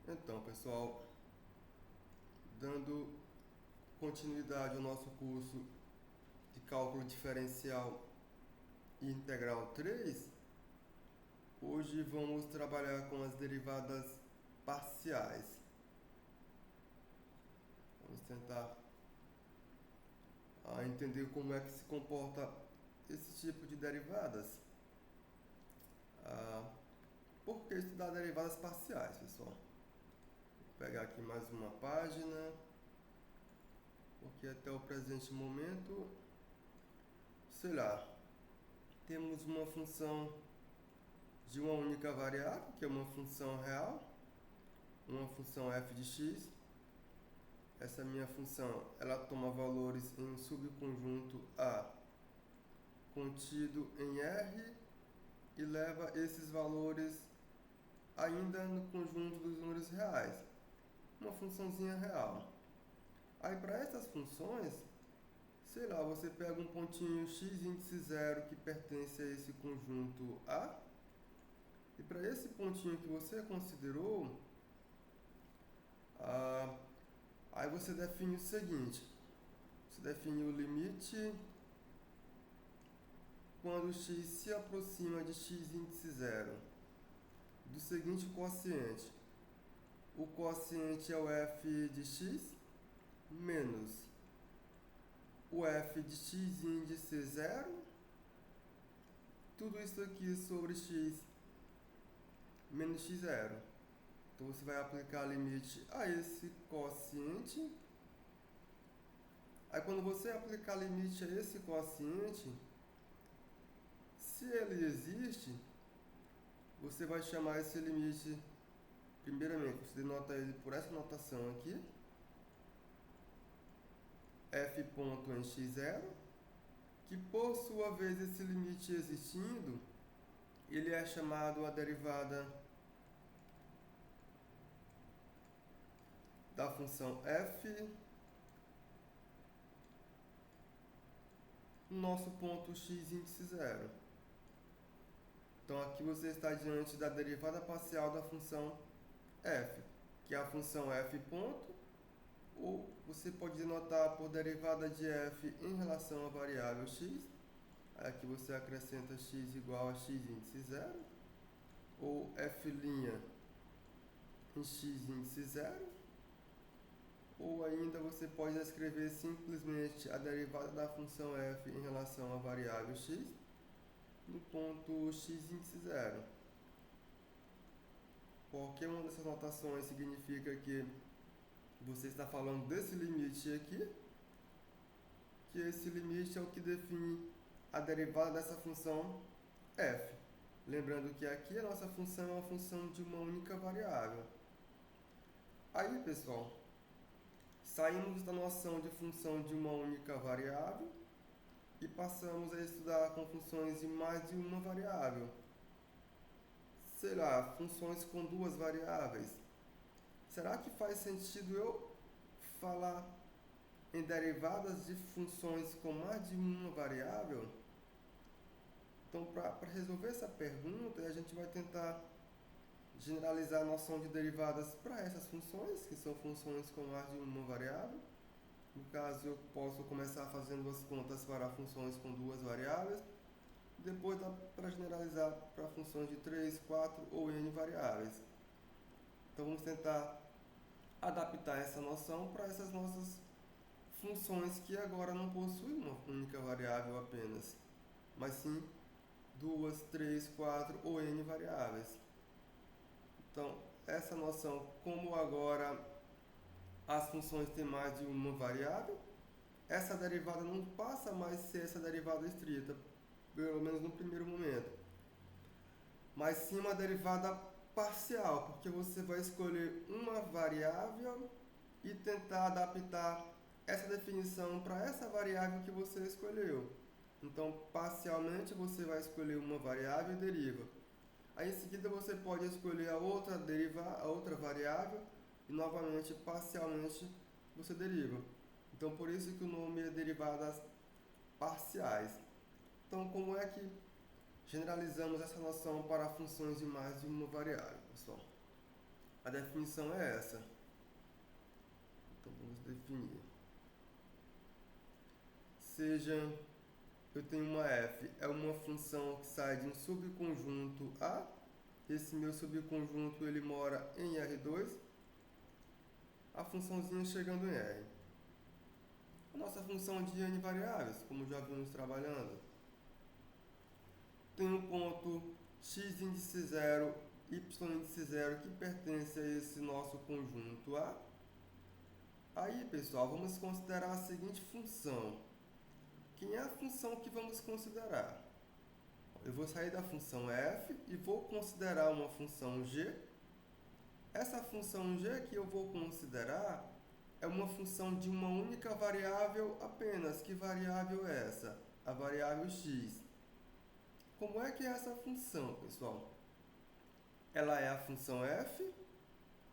Então, pessoal, dando continuidade ao nosso curso de cálculo diferencial e integral 3, hoje vamos trabalhar com as derivadas parciais. Vamos tentar entender como é que se comporta esse tipo de derivadas. Por que estudar derivadas parciais, pessoal? Vou pegar aqui mais uma página, porque até o presente momento, sei lá, temos uma função de uma única variável, que é uma função real, uma função f de x. Essa minha função, ela toma valores em um subconjunto A contido em R e leva esses valores ainda no conjunto dos números reais. Uma funçãozinha real. Aí para essas funções, sei lá, você pega um pontinho x índice 0 que pertence a esse conjunto A, e para esse pontinho que você considerou, aí você define o seguinte: você define o limite quando x se aproxima de x índice 0 do seguinte quociente. O quociente é o f de x menos o f de x índice 0, tudo isso aqui sobre x menos x0. Então você vai aplicar limite a esse quociente. Aí quando você aplicar limite a esse quociente, se ele existe, você vai chamar esse limite, primeiramente, você denota ele por essa notação aqui, f ponto em x0, que por sua vez esse limite existindo, ele é chamado a derivada da função f, nosso ponto x índice 0. Então aqui você está diante da derivada parcial da função f, que é a função f ponto, ou você pode denotar por derivada de f em relação à variável x. Aqui você acrescenta x igual a x índice 0, ou f' em x índice 0, ou ainda você pode escrever simplesmente a derivada da função f em relação à variável x no ponto x índice 0. Qualquer uma dessas notações significa que você está falando desse limite aqui, que esse limite é o que define a derivada dessa função f. Lembrando que aqui a nossa função é uma função de uma única variável. Aí, pessoal, saímos da noção de função de uma única variável e passamos a estudar com funções de mais de uma variável. Sei lá, funções com duas variáveis. Será que faz sentido eu falar em derivadas de funções com mais de uma variável? Então, para resolver essa pergunta, a gente vai tentar generalizar a noção de derivadas para essas funções, que são funções com mais de uma variável. No caso, eu posso começar fazendo as contas para funções com duas variáveis, depois dá para generalizar para funções de 3, 4 ou n variáveis. Então, vamos tentar adaptar essa noção para essas nossas funções que agora não possuem uma única variável apenas, mas sim duas, três, quatro ou n variáveis. Então, essa noção, como agora as funções têm mais de uma variável, essa derivada não passa mais a ser essa derivada estrita, pelo menos no primeiro momento, mas sim uma derivada parcial, porque você vai escolher uma variável e tentar adaptar essa definição para essa variável que você escolheu. Então, parcialmente você vai escolher uma variável e deriva. Aí em seguida você pode escolher a outra variável e novamente parcialmente você deriva. Então por isso que o nome é derivadas parciais. Então como é que generalizamos essa noção para funções de mais de uma variável, pessoal? A definição é essa. Então vamos definir. Seja, eu tenho uma f, é uma função que sai de um subconjunto A. Esse meu subconjunto ele mora em R2. A funçãozinha chegando em R. A nossa função de n variáveis, como já vimos trabalhando, tem um ponto x índice 0, y índice 0 que pertence a esse nosso conjunto A. Aí, pessoal, vamos considerar a seguinte função. Quem é a função que vamos considerar? Eu vou sair da função f e vou considerar uma função g. Essa função g que eu vou considerar é uma função de uma única variável apenas. Que variável é essa? A variável x. Como é que é essa função, pessoal? Ela é a função f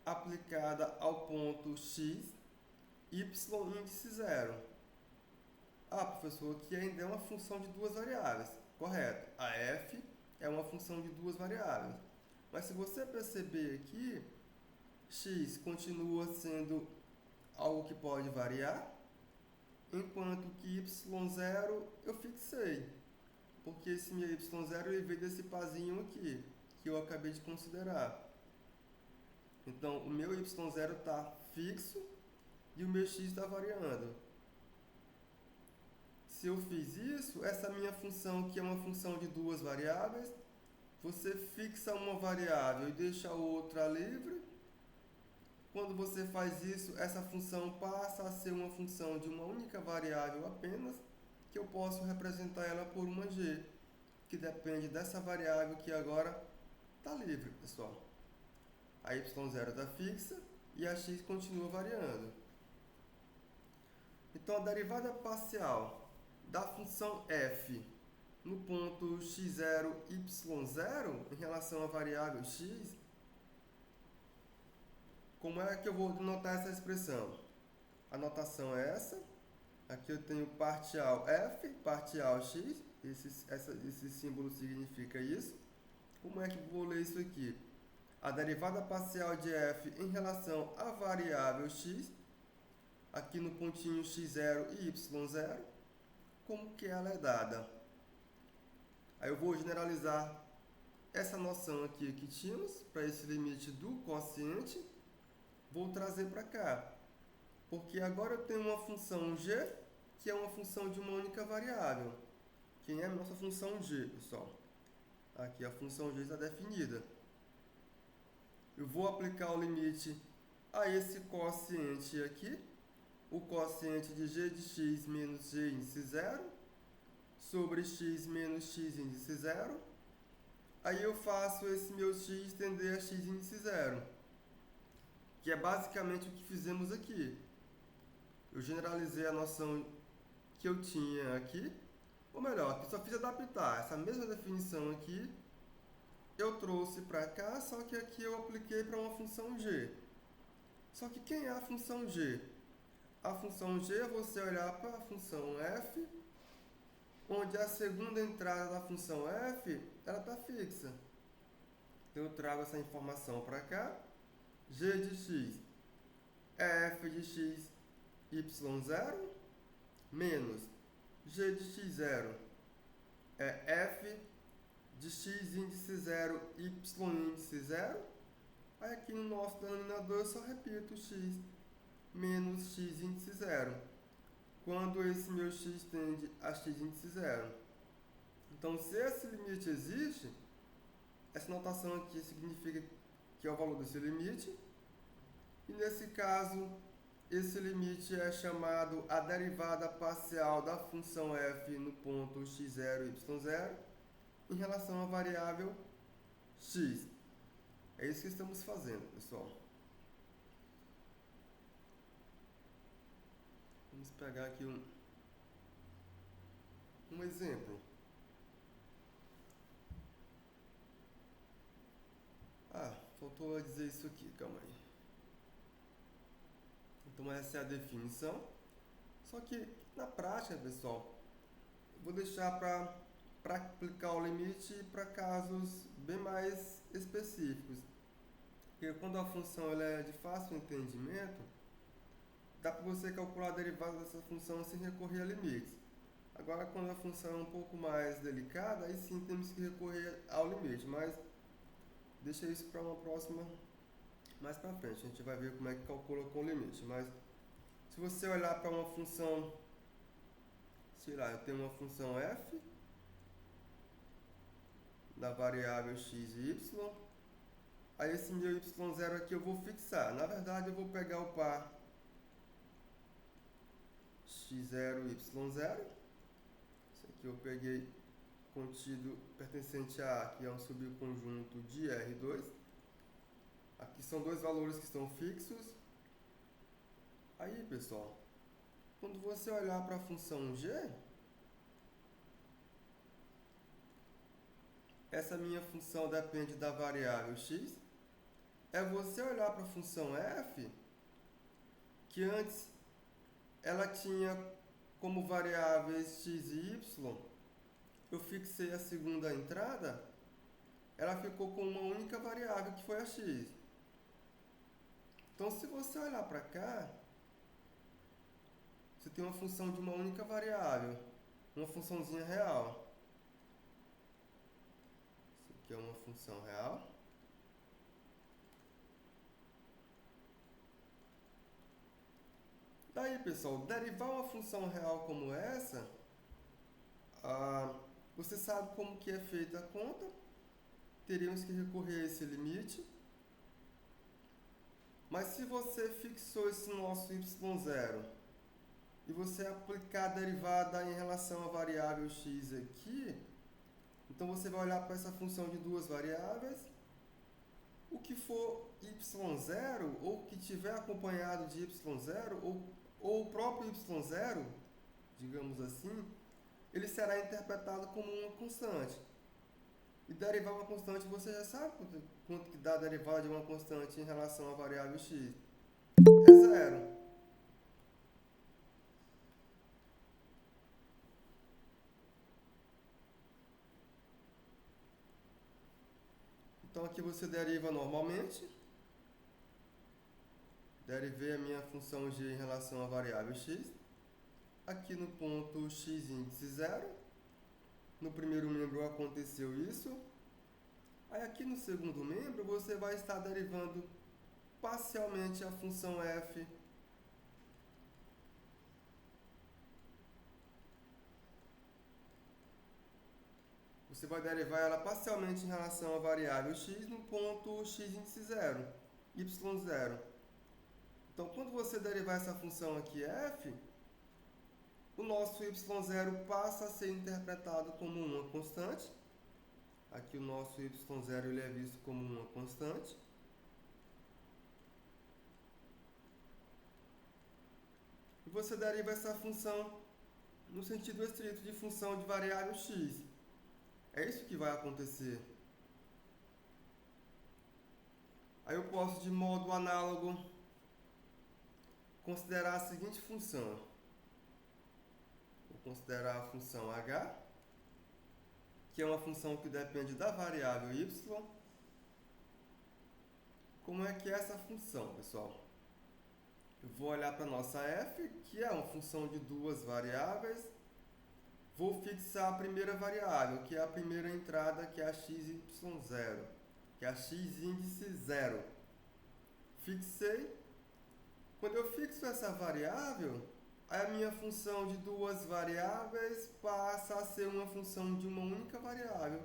aplicada ao ponto x, y índice 0. Ah, professor, aqui ainda é uma função de duas variáveis. Correto. A f é uma função de duas variáveis. Mas se você perceber aqui, x continua sendo algo que pode variar, enquanto que y0 eu fixei. Porque esse meu y0 ele veio desse pazinho aqui, que eu acabei de considerar. Então, o meu y0 está fixo e o meu x está variando. Se eu fiz isso, essa minha função, que é uma função de duas variáveis, você fixa uma variável e deixa a outra livre. Quando você faz isso, essa função passa a ser uma função de uma única variável apenas, que eu posso representar ela por uma g, que depende dessa variável que agora está livre, pessoal. A y0 está fixa e a x continua variando. Então, a derivada parcial da função f no ponto x0, y0 em relação à variável x, como é que eu vou denotar essa expressão? A notação é essa. Aqui eu tenho parcial f, parcial x. Esse símbolo significa isso. Como é que eu vou ler isso aqui? A derivada parcial de f em relação à variável x, aqui no pontinho x0 e y0, como que ela é dada? Aí eu vou generalizar essa noção aqui que tínhamos para esse limite do quociente, vou trazer para cá. Porque agora eu tenho uma função g, que é uma função de uma única variável. Quem é a nossa função g, pessoal? Aqui a função g está definida. Eu vou aplicar o limite a esse quociente aqui, o quociente de g de x menos g índice 0, sobre x menos x índice 0. Aí eu faço esse meu x tender a x índice 0, que é basicamente o que fizemos aqui. Eu generalizei a noção que eu tinha aqui, ou melhor, que só fiz adaptar essa mesma definição aqui, eu trouxe para cá, só que aqui eu apliquei para uma função g. Só que quem é a função g? A função g é você olhar para a função f, onde a segunda entrada da função f, ela está fixa. Então eu trago essa informação para cá, g de x é f de x y0 menos g de x0 é f de x índice 0 y índice 0. Aí aqui no nosso denominador eu só repito x menos x índice 0, quando esse meu x tende a x índice 0. Então, se esse limite existe, essa notação aqui significa que é o valor desse limite. E nesse caso, esse limite é chamado a derivada parcial da função f no ponto x0, y0 em relação à variável x. É isso que estamos fazendo, pessoal. Vamos pegar aqui um exemplo. Ah, faltou dizer isso aqui, calma aí. Então essa é a definição. Só que na prática, pessoal, eu vou deixar para aplicar o limite para casos bem mais específicos. Porque quando a função ela é de fácil entendimento, dá para você calcular a derivada dessa função sem recorrer a limites. Agora, quando a função é um pouco mais delicada, aí sim temos que recorrer ao limite, mas deixa isso para uma próxima, mais para frente. A gente vai ver como é que calcula com o limite. Mas se você olhar para uma função, sei lá, eu tenho uma função f da variável x e y, aí esse meu y0 aqui eu vou fixar. Na verdade, eu vou pegar o par x0, y0. Isso aqui eu peguei contido pertencente a A, que é um subconjunto de R2. Aqui são dois valores que estão fixos. Aí, pessoal, quando você olhar para a função g, essa minha função depende da variável x. É você olhar para a função f, que antes ela tinha como variáveis x e y. Eu fixei a segunda entrada, ela ficou com uma única variável, que foi a x. Então, se você olhar para cá, você tem uma função de uma única variável, uma funçãozinha real. Isso aqui é uma função real. Daí, pessoal, derivar uma função real como essa, você sabe como que é feita a conta. Teríamos que recorrer a esse limite. Mas se você fixou esse nosso y0 e você aplicar a derivada em relação à variável x aqui, então você vai olhar para essa função de duas variáveis. O que for y0, ou que tiver acompanhado de y0, ou o próprio y0, digamos assim, ele será interpretado como uma constante. E derivar uma constante, você já sabe quanto que dá a derivada de uma constante em relação à variável x. É zero. Então aqui você deriva normalmente. Derivei a minha função g em relação à variável x. Aqui no ponto x índice 0. No primeiro membro aconteceu isso. Aí aqui no segundo membro você vai estar derivando parcialmente a função f você vai derivar ela parcialmente em relação à variável x no ponto x índice 0, y0. Então, quando você derivar essa função aqui f, o nosso y0 passa a ser interpretado como uma constante. Aqui o nosso y0 ele é visto como uma constante. E você deriva essa função no sentido estrito de função de variável x. É isso que vai acontecer. Aí eu posso, de modo análogo, considerar a seguinte função. Vou considerar a função h, que é uma função que depende da variável y. Como é que é essa função, pessoal? Eu vou olhar para a nossa f, que é uma função de duas variáveis. Vou fixar a primeira variável, que é a primeira entrada, que é a x, y0, que é a x índice 0. Fixei. Quando eu fixo essa variável, a minha função de duas variáveis passa a ser uma função de uma única variável,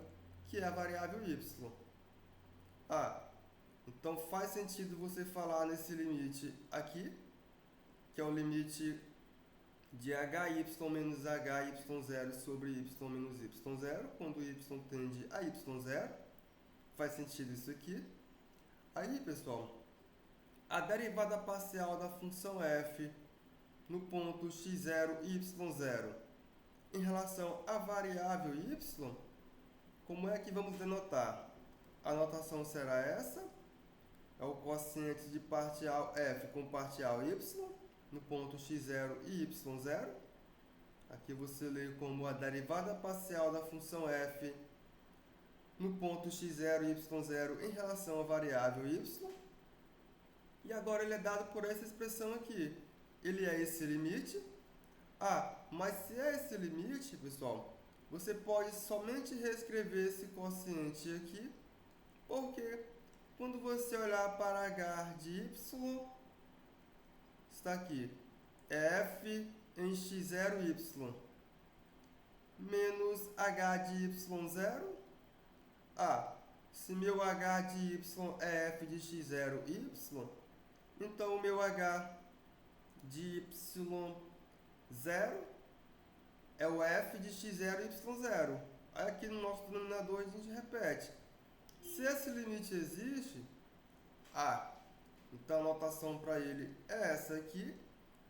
que é a variável y. Então faz sentido você falar nesse limite aqui, que é o limite de hy menos hy0 sobre y menos y0, quando y tende a y0. Faz sentido isso aqui. Aí, pessoal, a derivada parcial da função f no ponto x0 e y0 em relação à variável y, como é que vamos denotar? A notação será essa. É o quociente de parcial f com parcial y no ponto x0 e y0. Aqui você lê como a derivada parcial da função f no ponto x0 e y0 em relação à variável y. E agora ele é dado por essa expressão aqui. Ele é esse limite. Ah, mas se é esse limite, pessoal, você pode somente reescrever esse quociente aqui, porque quando você olhar para h de y, está aqui, f em x0y menos h de y0. Se meu h de y é f de x0y, então o meu h de y0 é o f de x0y0. Aí aqui no nosso denominador a gente repete. Se esse limite existe, então a notação para ele é essa aqui,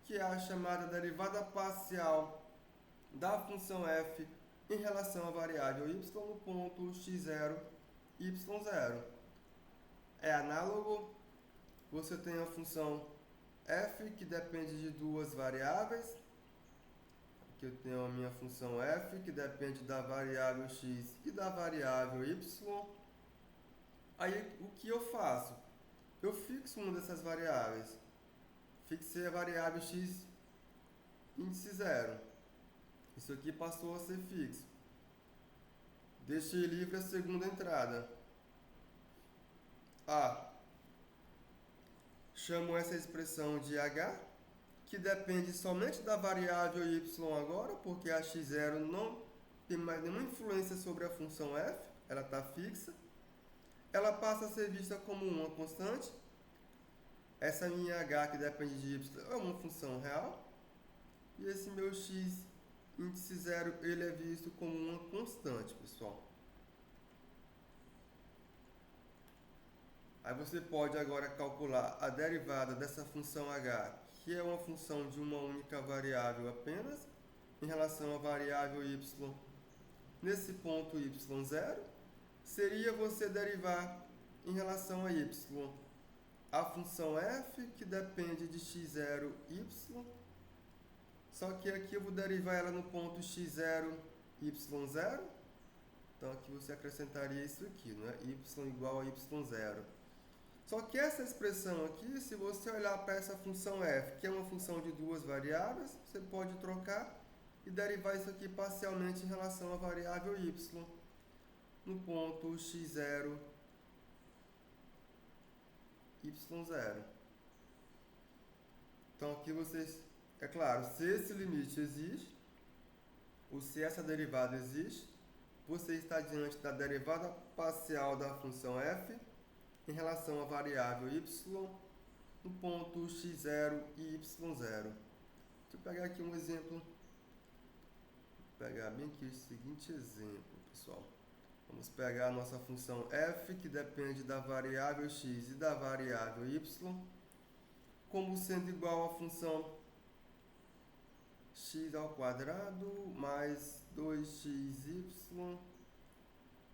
que é a chamada derivada parcial da função f em relação à variável y no ponto x0, y0. É análogo, você tem a função f que depende de duas variáveis. Aqui eu tenho a minha função f que depende da variável x e da variável y. Aí o que eu faço? Eu fixo uma dessas variáveis. Fixei a variável x índice 0. Isso aqui passou a ser fixo. Deixei livre a segunda entrada. Chamo essa expressão de h, que depende somente da variável y agora, porque a x0 não tem mais nenhuma influência sobre a função f, ela está fixa. Ela passa a ser vista como uma constante. Essa minha h, que depende de y, é uma função real. E esse meu x índice 0, ele é visto como uma constante, pessoal. Aí você pode agora calcular a derivada dessa função h, que é uma função de uma única variável apenas, em relação à variável y nesse ponto y0. Seria você derivar em relação a y a função f, que depende de x0, y. Só que aqui eu vou derivar ela no ponto x0, y0. Então aqui você acrescentaria isso aqui, né? Y igual a y0. Só que essa expressão aqui, se você olhar para essa função f, que é uma função de duas variáveis, você pode trocar e derivar isso aqui parcialmente em relação à variável y no ponto x0, y0. Então aqui vocês, é claro, se esse limite existe, ou se essa derivada existe, você está diante da derivada parcial da função f em relação à variável y no ponto x0 e y0. Deixa eu pegar aqui um exemplo. Vou pegar bem aqui o seguinte exemplo, pessoal. Vamos pegar a nossa função f, que depende da variável x e da variável y, como sendo igual à função x ao quadrado mais 2xy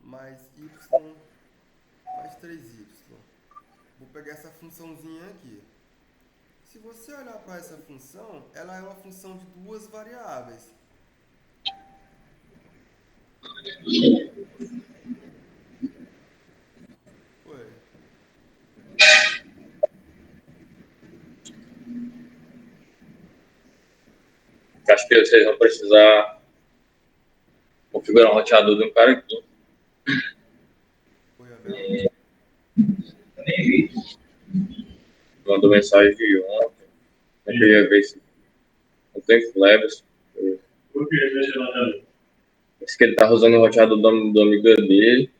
mais y mais 3y. Vou pegar essa funçãozinha aqui. Se você olhar para essa função, ela é uma função de duas variáveis. Oi. Acho que vocês vão precisar configurar um roteador de um cara aqui. Oi, Abel. Nem vi. Mandou mensagem de ontem. Eu queria ver se não tem Flebs. Disse que ele tava usando o roteador do amigo dele.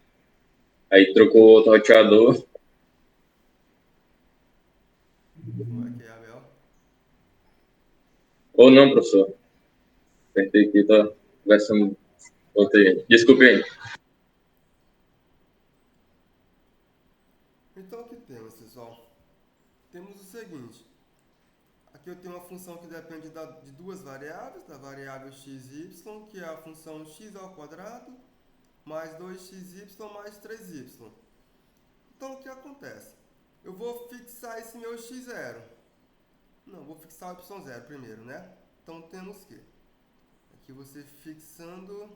Aí trocou outro roteador. Como é que é, Abel? Ou não, professor. Apertei aqui, tá conversando. Voltei. Desculpe aí. Então, o que temos, pessoal? Temos o seguinte. Aqui eu tenho uma função que depende de duas variáveis, da variável x e y, que é a função x ao quadrado mais 2xy mais 3y. Então, o que acontece? Eu vou fixar esse meu x0. Não, vou fixar o y0 primeiro, né? Então, temos que aqui você fixando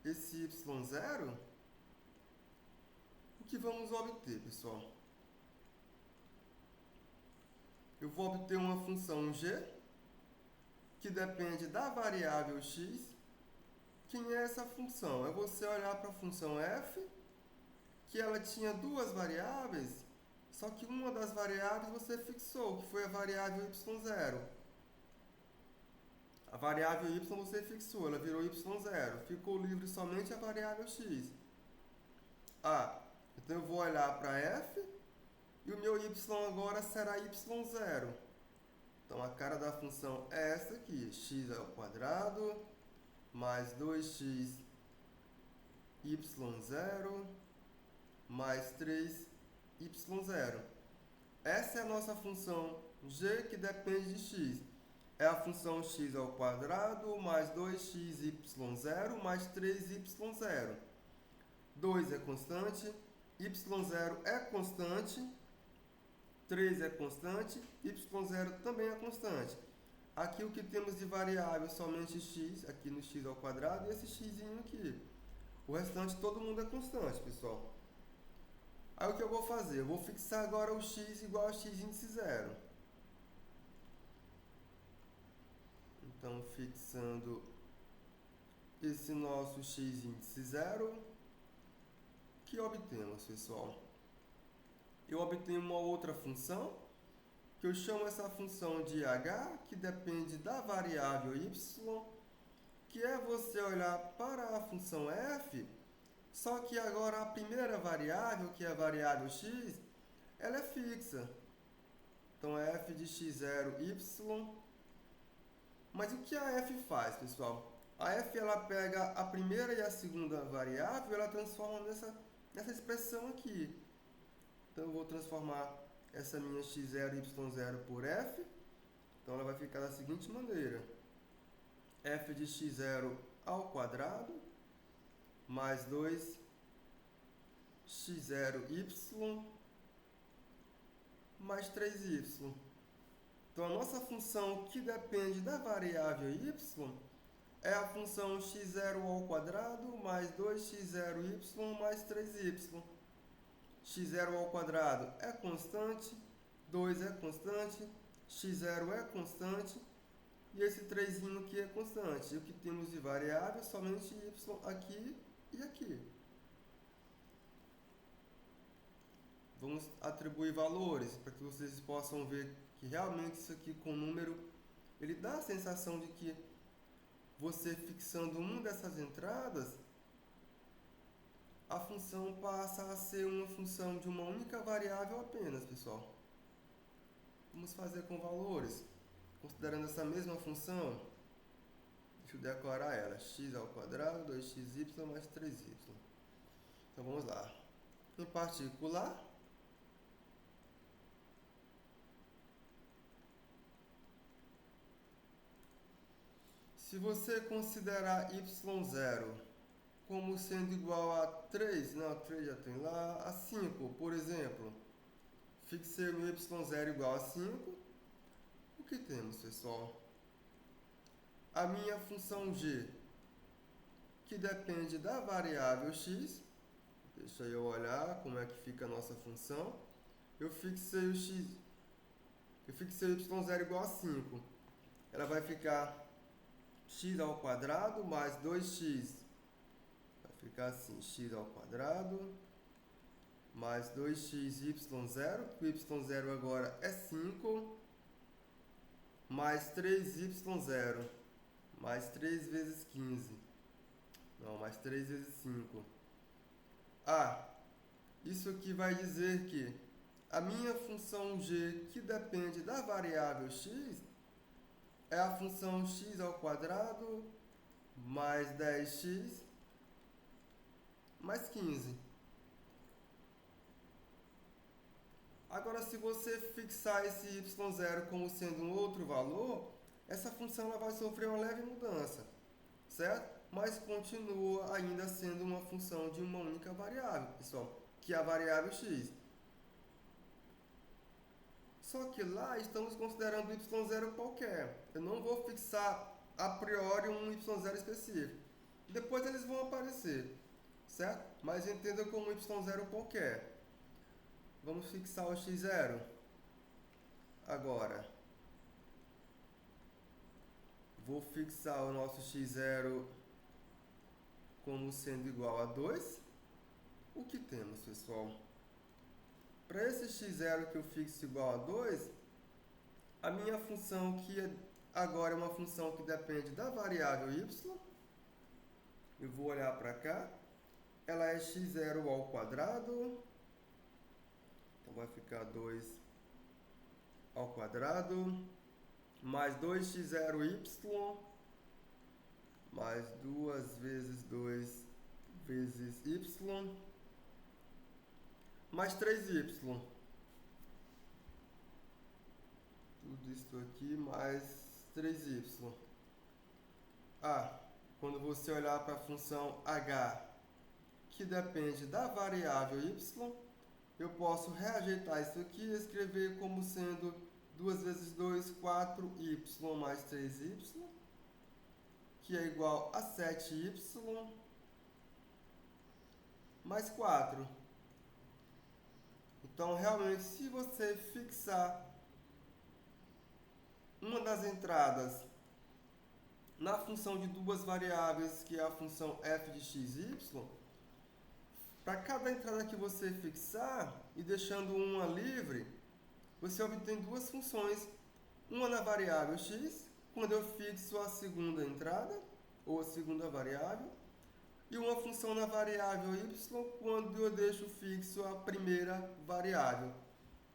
esse y0, que vamos obter, pessoal? Eu vou obter uma função g que depende da variável x. Quem é essa função? É você olhar para a função f, que ela tinha duas variáveis, só que uma das variáveis você fixou, que foi a variável y0. A variável y você fixou, ela virou y0. Ficou livre somente a variável x. Então eu vou olhar para f e o meu y agora será y0. Então a cara da função é essa aqui, x² mais 2x y0 mais 3y0. Essa é a nossa função g que depende de x. É a função x² mais 2xy0 mais 3y0. 2 é constante, y0 é constante, 3 é constante, y0 também é constante. Aqui o que temos de variável somente x, aqui no x² e esse x aqui. O restante todo mundo é constante, pessoal. Aí o que eu vou fazer? Eu vou fixar agora o x igual a x índice 0. Então, fixando esse nosso x índice 0, que obtemos, pessoal? Eu obtenho uma outra função, que eu chamo essa função de h, que depende da variável y, que é você olhar para a função f, só que agora a primeira variável, que é a variável x, ela é fixa. Então, é f de x0, y. Mas o que a f faz, pessoal? A f ela pega a primeira e a segunda variável e ela transforma nessa expressão aqui. Então, eu vou transformar essa minha x0 e y0 por f. Então, ela vai ficar da seguinte maneira. F de x0 ao quadrado mais 2x0y mais 3y. Então, a nossa função que depende da variável y é a função x0 ao quadrado mais 2x0y mais 3y. x0 ao quadrado é constante, 2 é constante, x0 é constante e esse 3 aqui é constante. E o que temos de variável é somente y aqui e aqui. Vamos atribuir valores para que vocês possam ver que realmente isso aqui com número, ele dá a sensação de que você fixando uma dessas entradas, a função passa a ser uma função de uma única variável apenas, pessoal. Vamos fazer com valores. Considerando essa mesma função, deixa eu decorar ela. X ao quadrado, 2xy mais 3y. Então vamos lá. Em particular, se você considerar y0 como sendo igual a 3, não, 3 já tem lá, a 5, por exemplo, fixei o y0 igual a 5, o que temos, pessoal? A minha função g, que depende da variável x, deixa eu olhar como é que fica a nossa função, eu fixei o y0 igual a 5, ela vai ficar x ao quadrado mais 2x, vai ficar assim, x ao quadrado mais 2xy0, que o y0 agora é 5, mais 3y0, mais 3 vezes 15, não, mais 3 vezes 5. Isso aqui vai dizer que a minha função g, que depende da variável x, é a função x ao quadrado mais 10x mais 15. Agora, se você fixar esse y0 como sendo um outro valor, essa função ela vai sofrer uma leve mudança, certo? Mas continua ainda sendo uma função de uma única variável, pessoal, que é a variável x. Só que lá estamos considerando y0 qualquer. Eu não vou fixar a priori um y0 específico. Depois eles vão aparecer, certo? mas entenda como y0 qualquer. Vamos fixar o x0. Agora, vou fixar o nosso x0 como sendo igual a 2. O que temos, pessoal? Para esse x0 que eu fixo igual a 2, a minha função que agora é uma função que depende da variável y, eu vou olhar para cá, ela é x0 ao quadrado, então vai ficar 2 ao quadrado, mais 2x0y, mais 2 vezes 2 vezes y, mais 3y. Tudo isso aqui mais 3y. Quando você olhar para a função h, que depende da variável y, eu posso reajeitar isso aqui e escrever como sendo 2 vezes 2, 4y mais 3y, que é igual a 7y mais 4. Então, realmente, se você fixar uma das entradas na função de duas variáveis, que é a função f de x e y, para cada entrada que você fixar e deixando uma livre, você obtém duas funções. Uma na variável x, quando eu fixo a segunda entrada, ou a segunda variável, e uma função na variável y, quando eu deixo fixo a primeira variável,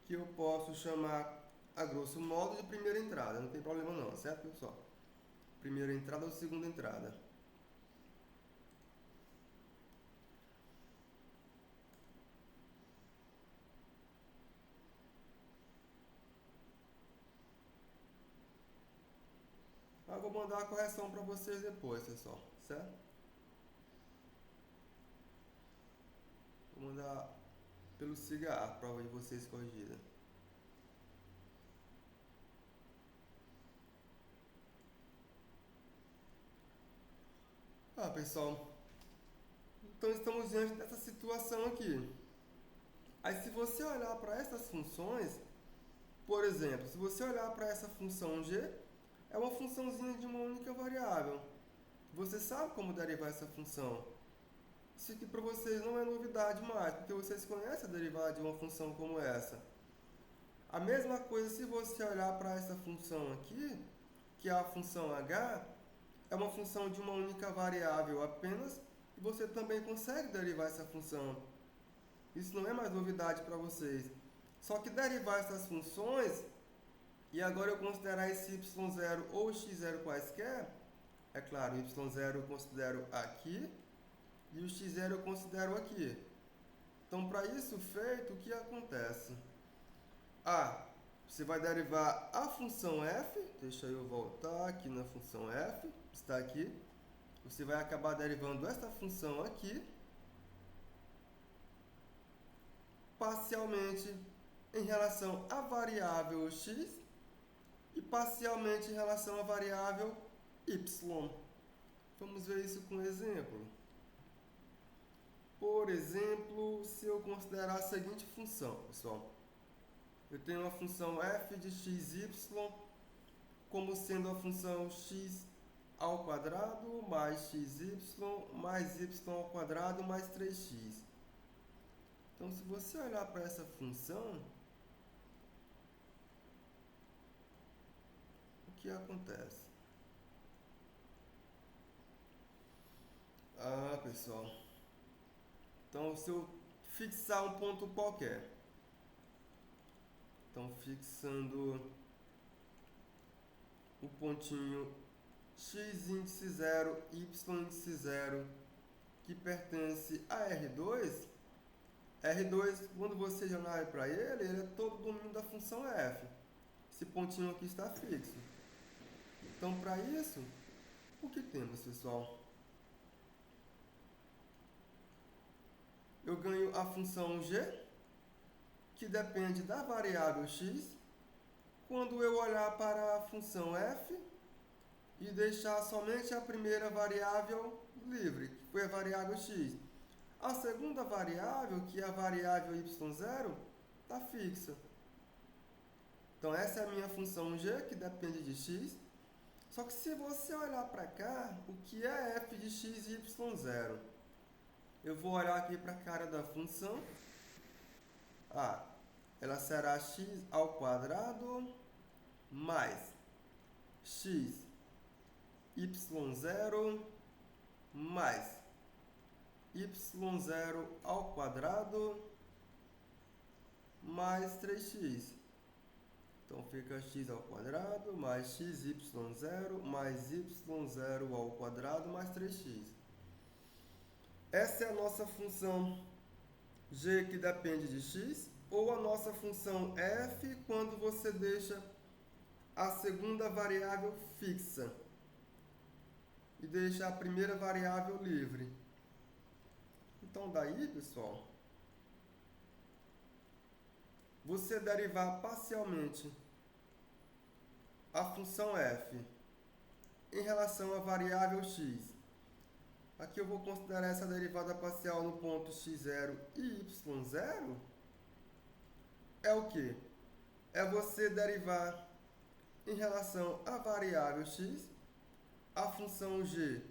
que eu posso chamar, a grosso modo, de primeira entrada. Não tem problema não, certo, pessoal? Primeira entrada ou segunda entrada. Eu vou mandar a correção para vocês depois, pessoal, certo? Vou mandar pelo SIGA a prova de vocês corrigida. Pessoal, então estamos diante dessa situação aqui. Aí se você olhar para essas funções, por exemplo, se você olhar para essa função g, é uma funçãozinha de uma única variável. Você sabe como derivar essa função. Isso aqui para vocês não é novidade mais, porque vocês conhecem a derivada de uma função como essa. A mesma coisa se você olhar para essa função aqui, que é a função h, é uma função de uma única variável apenas, e você também consegue derivar essa função. Isso não é mais novidade para vocês. Só que derivar essas funções, e agora eu considerar esse y0 ou x0 quaisquer, é claro, o y0 eu considero aqui, e o x0 eu considero aqui. Então, para isso feito, o que acontece? Você vai derivar a função f, deixa eu voltar aqui na função f, está aqui. Você vai acabar derivando esta função aqui, parcialmente em relação à variável x e parcialmente em relação à variável y. Vamos ver isso com um exemplo. Por exemplo, se eu considerar a seguinte função, pessoal. Eu tenho uma função f de xy como sendo a função x ao quadrado mais xy mais y ao quadrado mais 3x. Então, se você olhar para essa função, o que acontece? Pessoal. Então, se eu fixar um ponto qualquer, então fixando o pontinho x índice 0, y índice 0, que pertence a R2, quando você já olhar para ele é todo o domínio da função f. Esse pontinho aqui está fixo. Então, para isso, o que temos, pessoal? Eu ganho a função g, que depende da variável x, quando eu olhar para a função f e deixar somente a primeira variável livre, que foi a variável x. A segunda variável, que é a variável y0, está fixa. Então, essa é a minha função g, que depende de x. Só que se você olhar para cá, o que é f de x e y0? Eu vou olhar aqui para a cara da função. Ela será x ao quadrado mais x y0 mais y0 ao quadrado mais 3x. Então, fica x ao quadrado mais xy0 mais y0 ao quadrado mais 3x. Essa é a nossa função g que depende de x, ou a nossa função f quando você deixa a segunda variável fixa e deixa a primeira variável livre. Então, daí, pessoal, você derivar parcialmente a função f em relação à variável x. Aqui eu vou considerar essa derivada parcial no ponto x0 e y0. É o quê? É você derivar em relação à variável x a função g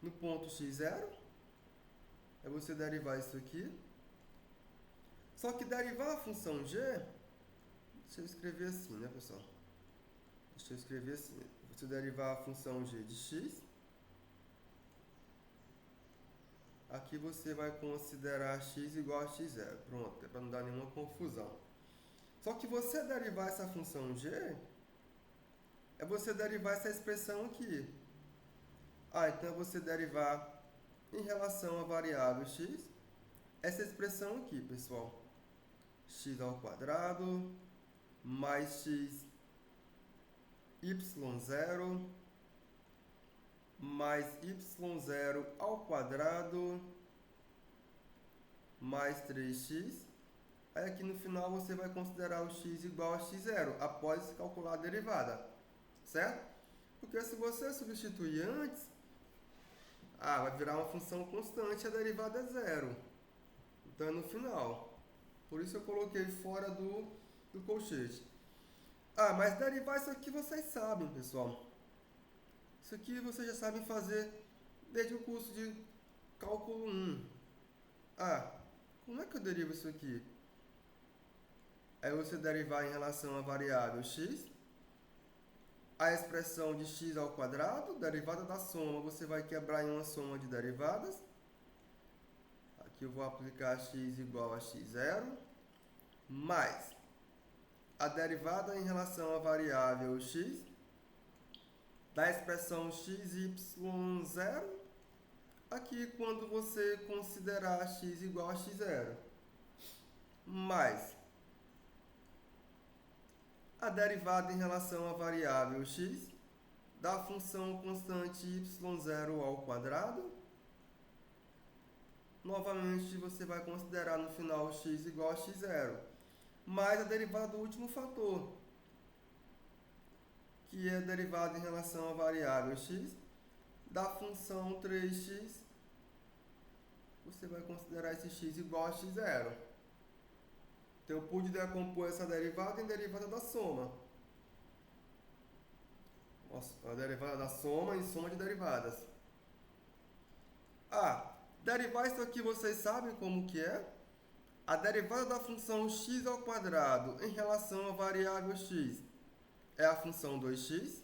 no ponto x0. É você derivar isso aqui. Só que derivar a função g, deixa eu escrever assim, né, pessoal? Deixa eu escrever assim. Você derivar a função g de x. Aqui você vai considerar x igual a x0. Pronto, é para não dar nenhuma confusão. Só que você derivar essa função g, é você derivar essa expressão aqui. Então é você derivar em relação à variável x, essa expressão aqui, pessoal. X ao quadrado mais x y0 mais y0 ao quadrado mais 3x. Aí aqui no final você vai considerar o x igual a x0 após calcular a derivada, certo? Porque se você substituir antes, vai virar uma função constante, a derivada é zero. Então é no final. Por isso eu coloquei fora do colchete. Mas derivar isso aqui vocês sabem, pessoal. Isso aqui vocês já sabem fazer desde o curso de cálculo 1. Como é que eu derivo isso aqui? É você derivar em relação à variável x, a expressão de x ao quadrado, derivada da soma, você vai quebrar em uma soma de derivadas. Aqui eu vou aplicar x igual a x0, mais a derivada em relação à variável x, da expressão xy0, aqui quando você considerar x igual a x0, mais a derivada em relação à variável x da função constante y0 ao quadrado. Novamente, você vai considerar no final x igual a x0, mais a derivada do último fator, que é a derivada em relação à variável x da função 3x. Você vai considerar esse x igual a x0. Então, eu pude decompor essa derivada em derivada da soma. A derivada da soma em soma de derivadas. Derivar isso aqui vocês sabem como que é? A derivada da função x ao quadrado em relação à variável x é a função 2x.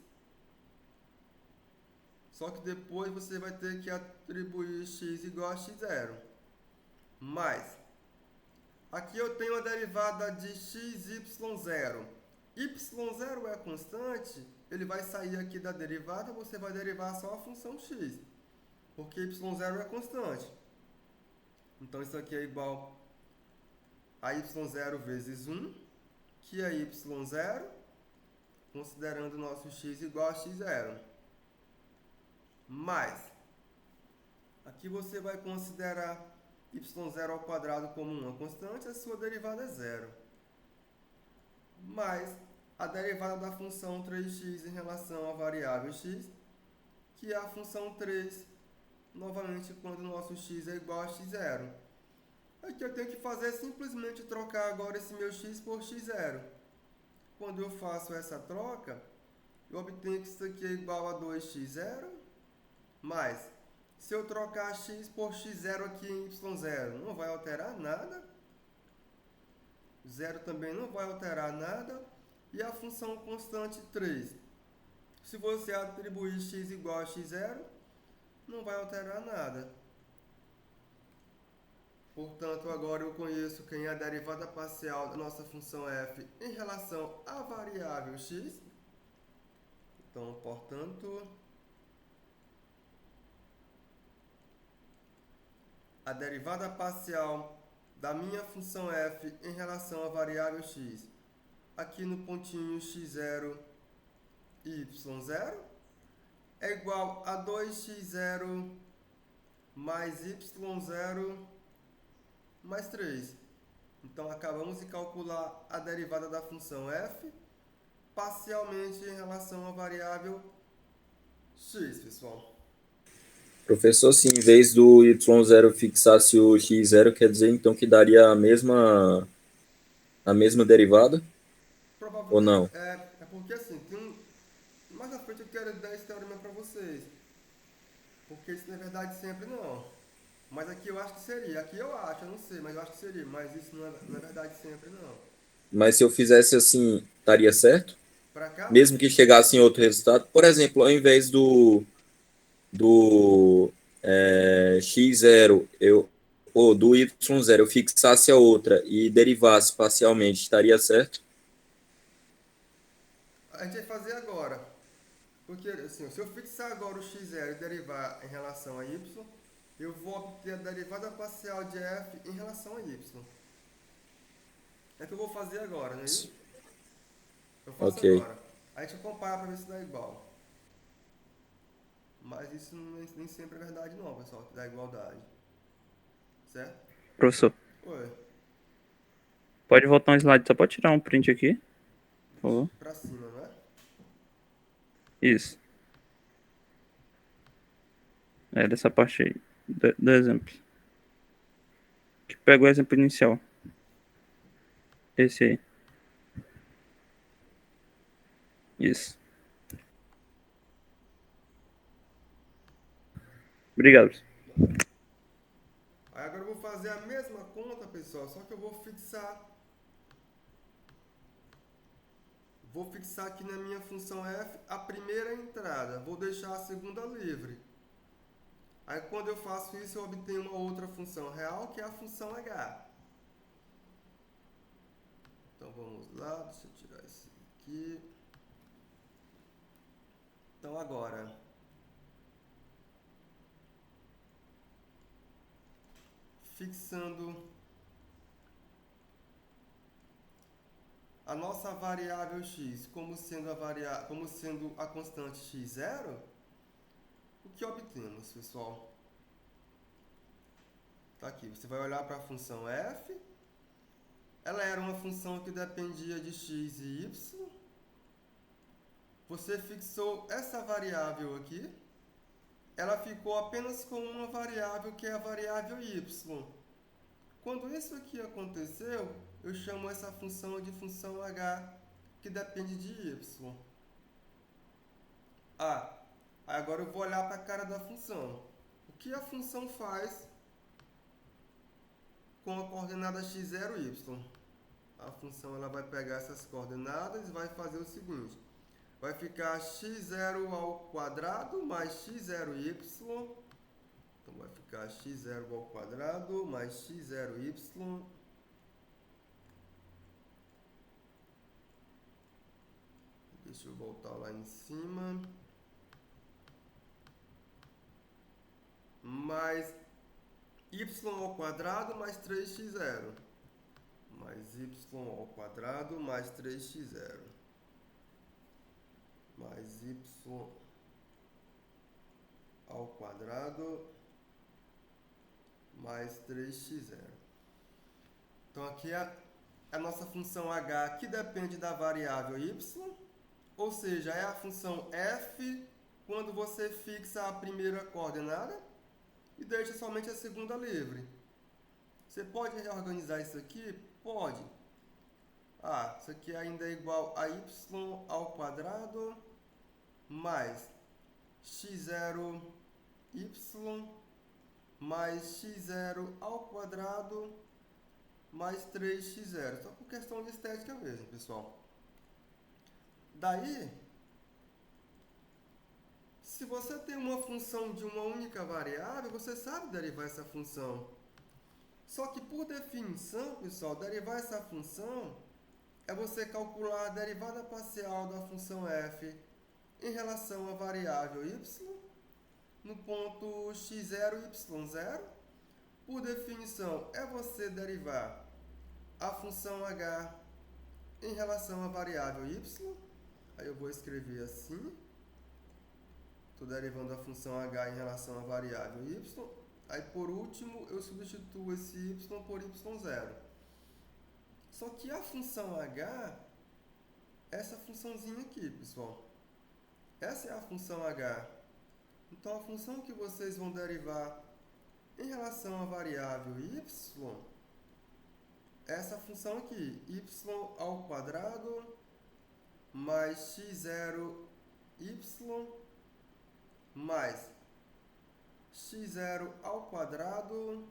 Só que depois você vai ter que atribuir x igual a x0. Mais, aqui eu tenho a derivada de xy0. y0 é constante, ele vai sair aqui da derivada, você vai derivar só a função x, porque y0 é constante. Então, isso aqui é igual a y0 vezes 1, que é y0, considerando o nosso x igual a x0. Mais, aqui você vai considerar y0 ao quadrado como uma constante, a sua derivada é zero. Mais a derivada da função 3x em relação à variável x, que é a função 3 novamente quando o nosso x é igual a x0. Aqui eu tenho que fazer é simplesmente trocar agora esse meu x por x0. Quando eu faço essa troca, eu obtenho que isso aqui é igual a 2x0, mais, se eu trocar x por x0 aqui em y0, não vai alterar nada. Zero também não vai alterar nada. E a função constante 3. Se você atribuir x igual a x0, não vai alterar nada. Portanto, agora eu conheço quem é a derivada parcial da nossa função f em relação à variável x. Então, portanto, a derivada parcial da minha função f em relação à variável x, aqui no pontinho x0 e y0, é igual a 2x0 mais y0 mais 3. Então, acabamos de calcular a derivada da função f parcialmente em relação à variável x, pessoal. Professor, se em vez do y0 fixasse o x0, quer dizer então que daria a mesma derivada? Ou Provavelmente não? é porque assim, mais na frente eu quero dar esse teorema para vocês. Porque isso não é verdade sempre não. Mas aqui eu acho que seria. Aqui eu acho, eu não sei, mas eu acho que seria. Mas isso não é verdade sempre não. Mas se eu fizesse assim, estaria certo? Para cá? Mesmo que chegasse em outro resultado? Por exemplo, ao invés do x0, ou do y0, eu fixasse a outra e derivasse parcialmente, estaria certo? A gente vai fazer agora. Porque assim, se eu fixar agora o x0 e derivar em relação a y, eu vou obter a derivada parcial de f em relação a y. É o que eu vou fazer agora, não é isso? Eu faço Ok. agora. Aí a gente compara para ver se dá igual. Mas isso nem sempre é verdade não, pessoal, que dá igualdade. Certo? Professor, Oi, pode voltar um slide, só pode tirar um print aqui, por favor. pra cima, não é? Isso. É dessa parte aí, do exemplo. Que pega o exemplo inicial. Esse aí. Isso. Obrigado, professor. Aí agora eu vou fazer a mesma conta, pessoal, só que eu vou fixar. Vou fixar aqui na minha função f a primeira entrada. Vou deixar a segunda livre. Aí quando eu faço isso, eu obtenho uma outra função real, que é a função h. Então vamos lá, deixa eu tirar isso aqui. Então agora, fixando a nossa variável x como sendo a constante x0, o que obtemos, pessoal? Tá aqui, você vai olhar para a função f. Ela era uma função que dependia de x e y. Você fixou essa variável aqui. Ela ficou apenas com uma variável, que é a variável y. Quando isso aqui aconteceu, eu chamo essa função de função h, que depende de y. Agora eu vou olhar para a cara da função. O que a função faz com a coordenada x0, y? A função ela vai pegar essas coordenadas e vai fazer o seguinte. Vai ficar x0 ao quadrado mais x0y. Então vai ficar x0 ao quadrado mais x0y. Deixa eu voltar lá em cima. Mais y ao quadrado mais 3x0. Mais y ao quadrado mais 3x0. Mais y ao quadrado mais 3x0. Então aqui é a nossa função h, que depende da variável y, ou seja, é a função f quando você fixa a primeira coordenada, e deixa somente a segunda livre. Você pode reorganizar isso aqui? Pode. Isso aqui ainda é igual a y ao quadrado mais x0y mais x0 ao quadrado mais 3x0. Só por questão de estética mesmo, pessoal. Daí, se você tem uma função de uma única variável, você sabe derivar essa função. Só que por definição, pessoal, derivar essa função é você calcular a derivada parcial da função f em relação à variável y no ponto x0 e y0. Por definição, é você derivar a função h em relação à variável y. Aí eu vou escrever assim. Estou derivando a função h em relação à variável y. Aí por último eu substituo esse y por y0. Só que a função h é essa funçãozinha aqui, pessoal. Essa é a função h. Então a função que vocês vão derivar em relação à variável y é essa função aqui, y ao quadrado mais x0y mais x0 ao quadrado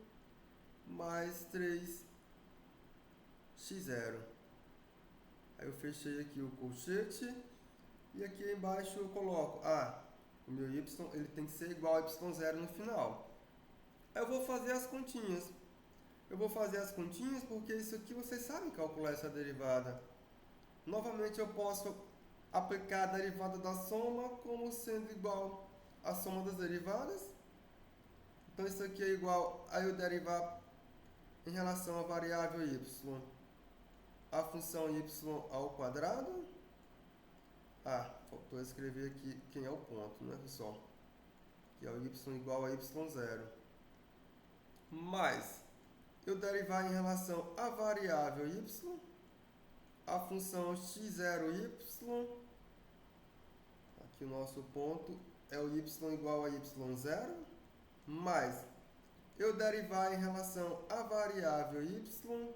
mais 3x0. Aí eu fechei aqui o colchete e aqui embaixo eu coloco, o meu y ele tem que ser igual a y0 no final. Aí eu vou fazer as continhas. Porque isso aqui vocês sabem calcular essa derivada. Novamente eu posso aplicar a derivada da soma como sendo igual à soma das derivadas. Então isso aqui é igual a eu derivar em relação à variável y a função y ao quadrado. Faltou escrever aqui quem é o ponto, né, pessoal? Que é o y igual a y0. Mais eu derivar em relação à variável y a função x0y. Aqui o nosso ponto é o y igual a y0. Mais eu derivar em relação à variável y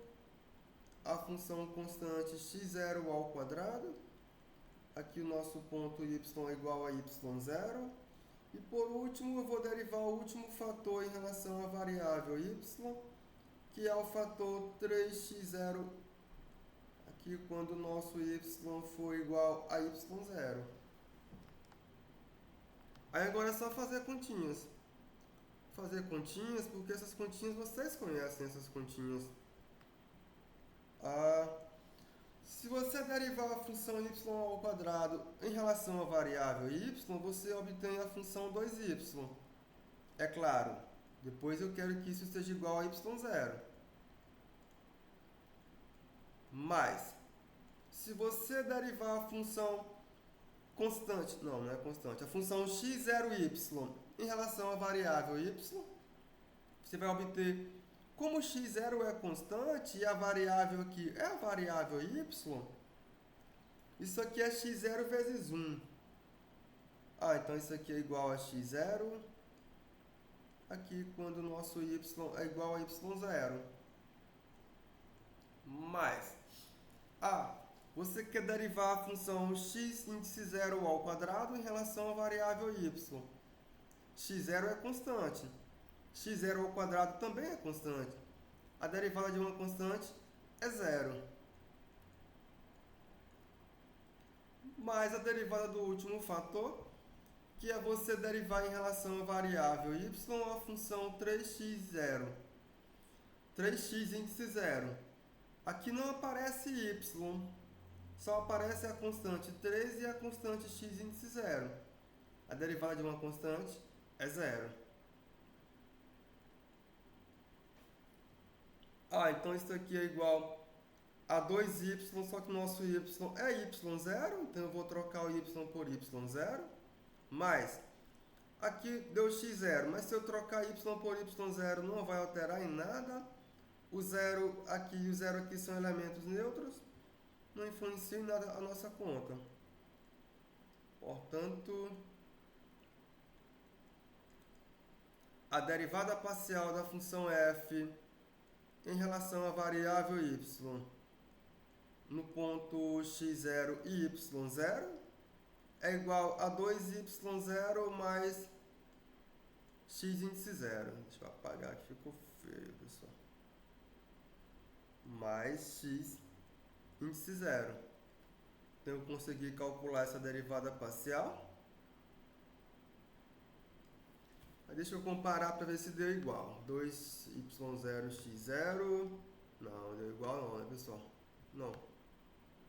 a função constante x0 ao quadrado. Aqui o nosso ponto y é igual a y0. E por último, eu vou derivar o último fator em relação à variável y, que é o fator 3x0, aqui quando o nosso y for igual a y0. Aí agora é só fazer continhas. Porque essas continhas, vocês conhecem essas continhas. Se você derivar a função y ao quadrado em relação à variável y, você obtém a função 2y. É claro, depois eu quero que isso seja igual a y0. Mas, se você derivar a função constante, não é constante, a função x0y em relação à variável y, você vai obter, como x0 é constante e a variável aqui é a variável y, isso aqui é x0 vezes 1. Então isso aqui é igual a x0, aqui quando o nosso y é igual a y0. Mas, você quer derivar a função x índice 0 ao quadrado em relação à variável y. x0 é constante. x0 ao quadrado também é constante. A derivada de uma constante é 0. Mais a derivada do último fator, que é você derivar em relação à variável y a função 3x0. 3x índice 0. Aqui não aparece y, só aparece a constante 3 e a constante x índice 0. A derivada de uma constante é 0. Então isso aqui é igual a 2y, só que o nosso y é y0, então eu vou trocar o y por y0, mais, aqui deu x0, mas se eu trocar y por y0 não vai alterar em nada, o 0 aqui e o 0 aqui são elementos neutros, não influencia em nada a nossa conta. Portanto, a derivada parcial da função f em relação à variável y no ponto x0 e y0 é igual a 2y0 mais x índice 0. Deixa eu apagar que ficou feio, pessoal. Mais x índice 0. Então eu consegui calcular essa derivada parcial. Aí deixa eu comparar para ver se deu igual. 2y0 x0. Não, deu igual não, né, pessoal? Não.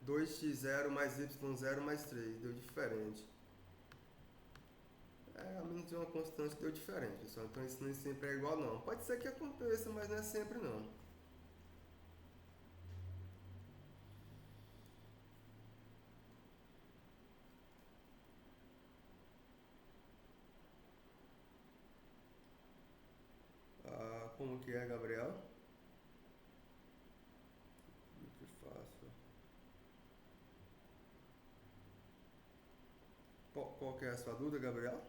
2x0 mais y0 mais 3. Deu diferente. A menos de uma constante deu diferente, pessoal. Então isso nem sempre é igual não. Pode ser que aconteça, mas não é sempre não. Como que é, Gabriel? Muito fácil. Qual que é a sua dúvida, Gabriel?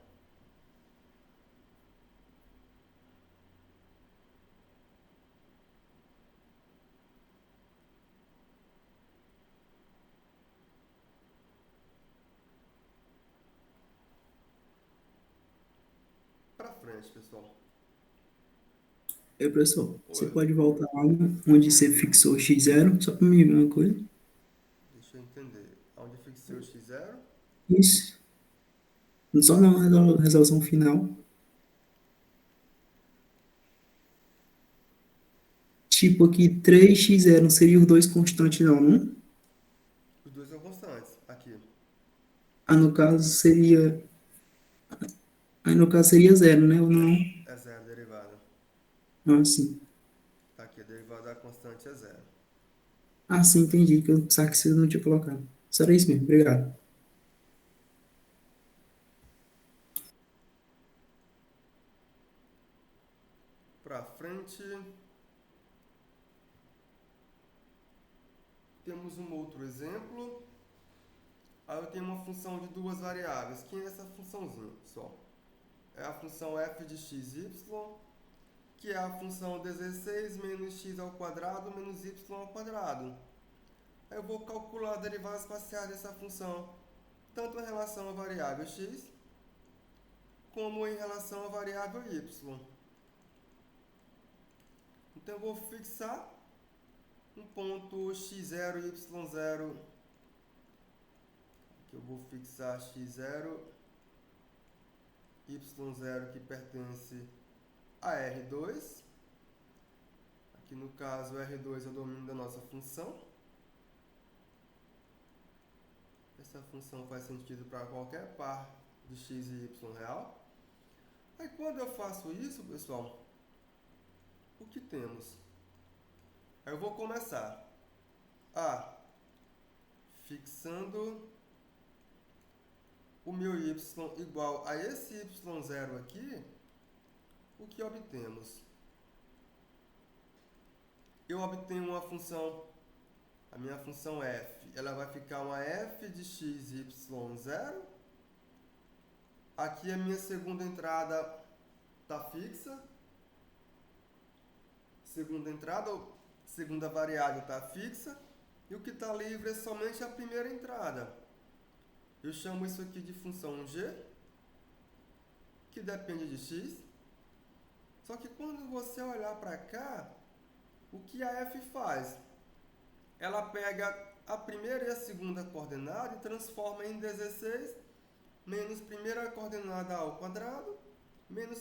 Pra frente, pessoal. Professor, você Oi. pode voltar lá onde você fixou x0, só para me ver uma coisa? Deixa eu entender. Onde fixei o x0? Isso. Só na resolução final. Tipo aqui, 3x0 não seria os dois constantes não, não? Os dois são constantes. Aqui. No caso seria... Aí no caso seria 0, né? Ou não? É 0 a derivada. Sim. Tá aqui, a derivada da constante é 0. Sim, entendi. Que eu pensava que você não tinha colocado. Só era isso mesmo, obrigado. Pra frente. Temos um outro exemplo. Aí eu tenho uma função de duas variáveis. Quem é essa funçãozinha, pessoal? É a função f de xy, que é a função 16 menos x ao quadrado menos y ao quadrado. Aí eu vou calcular a derivada parcial dessa função, tanto em relação à variável x, como em relação à variável y. Então eu vou fixar um ponto x0 e y0. Aqui eu vou fixar x0, y0 que pertence a R2. Aqui no caso R2 é o domínio da nossa função. Essa função faz sentido para qualquer par de x e y real. Aí quando eu faço isso, pessoal, o que temos? Aí eu vou começar fixando o meu y igual a esse y0 aqui. O que obtemos? Eu obtenho uma função, a minha função f, ela vai ficar uma f de x, y0. Aqui a minha segunda entrada está fixa. Segunda variável está fixa. E o que está livre é somente a primeira entrada. Eu chamo isso aqui de função g, que depende de x. Só que quando você olhar para cá, o que a f faz? Ela pega a primeira e a segunda coordenada e transforma em 16 menos primeira coordenada ao quadrado menos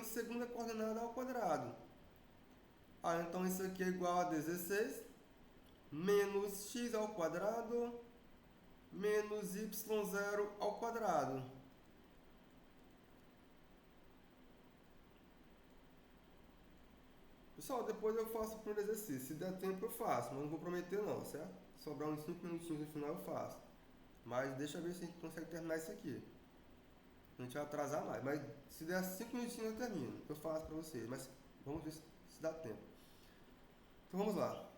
segunda coordenada ao quadrado. Então isso aqui é igual a 16 menos x ao quadrado menos y0 ao quadrado. Pessoal, depois eu faço o primeiro exercício. Se der tempo eu faço, mas não vou prometer não, certo? Sobrar uns 5 minutinhos no final eu faço. Mas deixa eu ver se a gente consegue terminar isso aqui. A gente vai atrasar mais, mas se der 5 minutinhos eu termino. Eu faço pra vocês, mas vamos ver se dá tempo. Então vamos lá.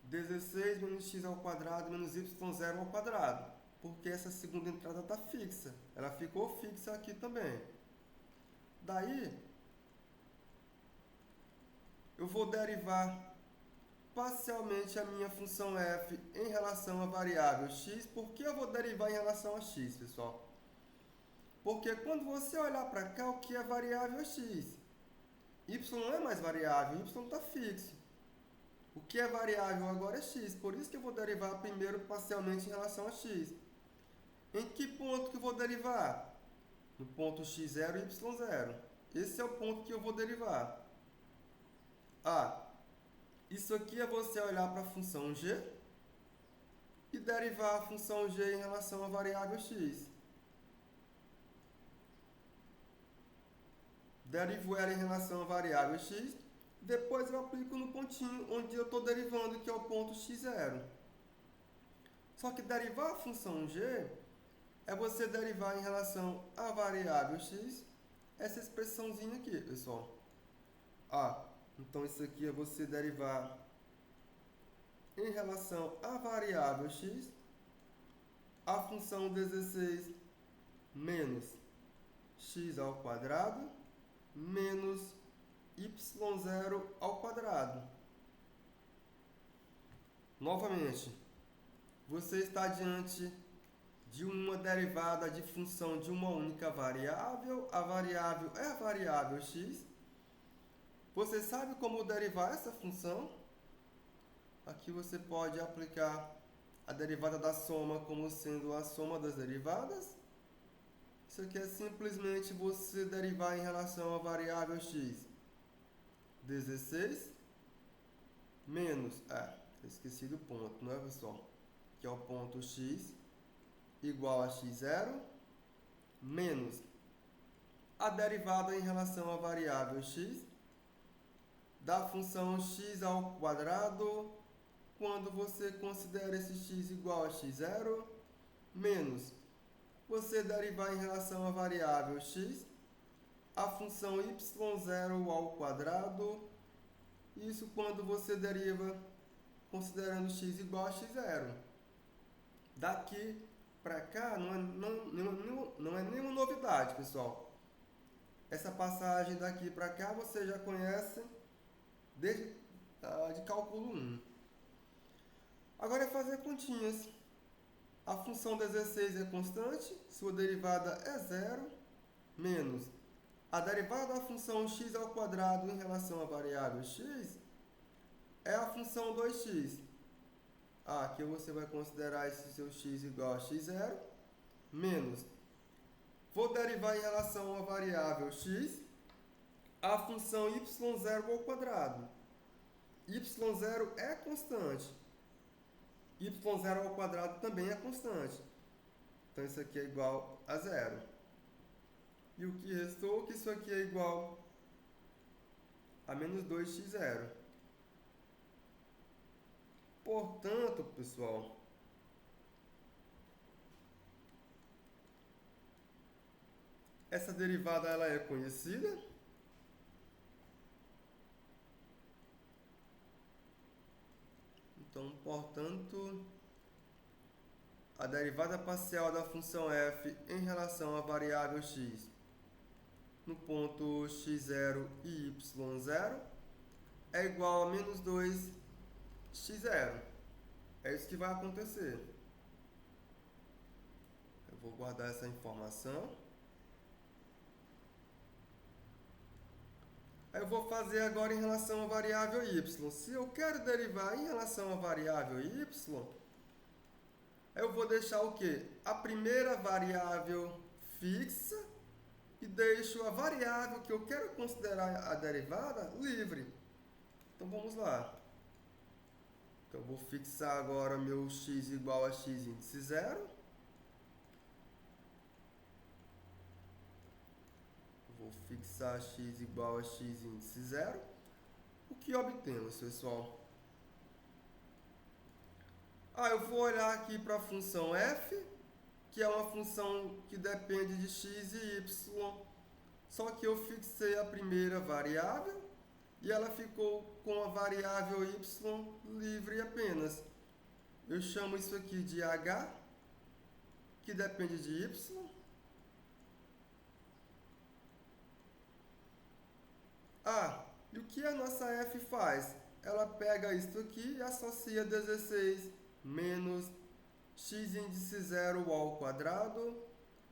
16 menos x ao quadrado menos y0 ao quadrado. Porque essa segunda entrada está fixa. Ela ficou fixa aqui também. Daí, eu vou derivar parcialmente a minha função f em relação à variável x. Por que eu vou derivar em relação a x, pessoal? Porque quando você olhar para cá, o que é variável é x. Y não é mais variável, y está fixo. O que é variável agora é x, por isso que eu vou derivar primeiro parcialmente em relação a x. Em que ponto que eu vou derivar? No ponto x0 e y0. Esse é o ponto que eu vou derivar. Isso aqui é você olhar para a função g e derivar a função g em relação à variável x. Derivo ela em relação à variável x, depois eu aplico no pontinho onde eu estou derivando, que é o ponto x0. Só que derivar a função g é você derivar em relação à variável x essa expressãozinha aqui, pessoal. Então isso aqui é você derivar em relação à variável x a função 16 menos x ao quadrado menos y0 ao quadrado. Novamente, você está diante de uma derivada de função de uma única variável. A variável é a variável x. Você sabe como derivar essa função? Aqui você pode aplicar a derivada da soma como sendo a soma das derivadas. Isso aqui é simplesmente você derivar em relação à variável x 16 menos, esqueci do ponto, não é, pessoal? Que é o ponto x igual a x0 menos a derivada em relação à variável x da função x ao quadrado quando você considera esse x igual a x0 menos você derivar em relação à variável x a função y0 ao quadrado, isso quando você deriva considerando x igual a x0. Daqui para cá não é nenhuma novidade, pessoal. Essa passagem daqui para cá você já conhece desde de cálculo 1. Agora é fazer continhas. A função 16 é constante, sua derivada é 0, menos a derivada da função x ao quadrado em relação à variável x é a função 2x. Aqui você vai considerar esse seu x igual a x0, menos, vou derivar em relação à variável x a função y0 ao quadrado. y0 é constante. y0 ao quadrado também é constante. Então isso aqui é igual a 0. E o que restou? Que isso aqui é igual a menos 2x0. Portanto, pessoal, essa derivada ela é conhecida. Então, portanto, a derivada parcial da função f em relação à variável x no ponto x0 e y0 é igual a menos 2x0. É isso que vai acontecer. Eu vou guardar essa informação. Aí eu vou fazer agora em relação à variável y. Se eu quero derivar em relação à variável y, eu vou deixar o quê? A primeira variável fixa e deixo a variável que eu quero considerar a derivada livre. Então vamos lá. Então eu vou fixar agora meu x igual a x índice 0. Vou fixar x igual a x índice 0. O que obtemos, pessoal? Eu vou olhar aqui para a função f, que é uma função que depende de x e y. Só que eu fixei a primeira variável e ela ficou com a variável y livre apenas. Eu chamo isso aqui de h, que depende de y. E o que a nossa f faz? Ela pega isso aqui e associa 16 menos x índice 0 ao quadrado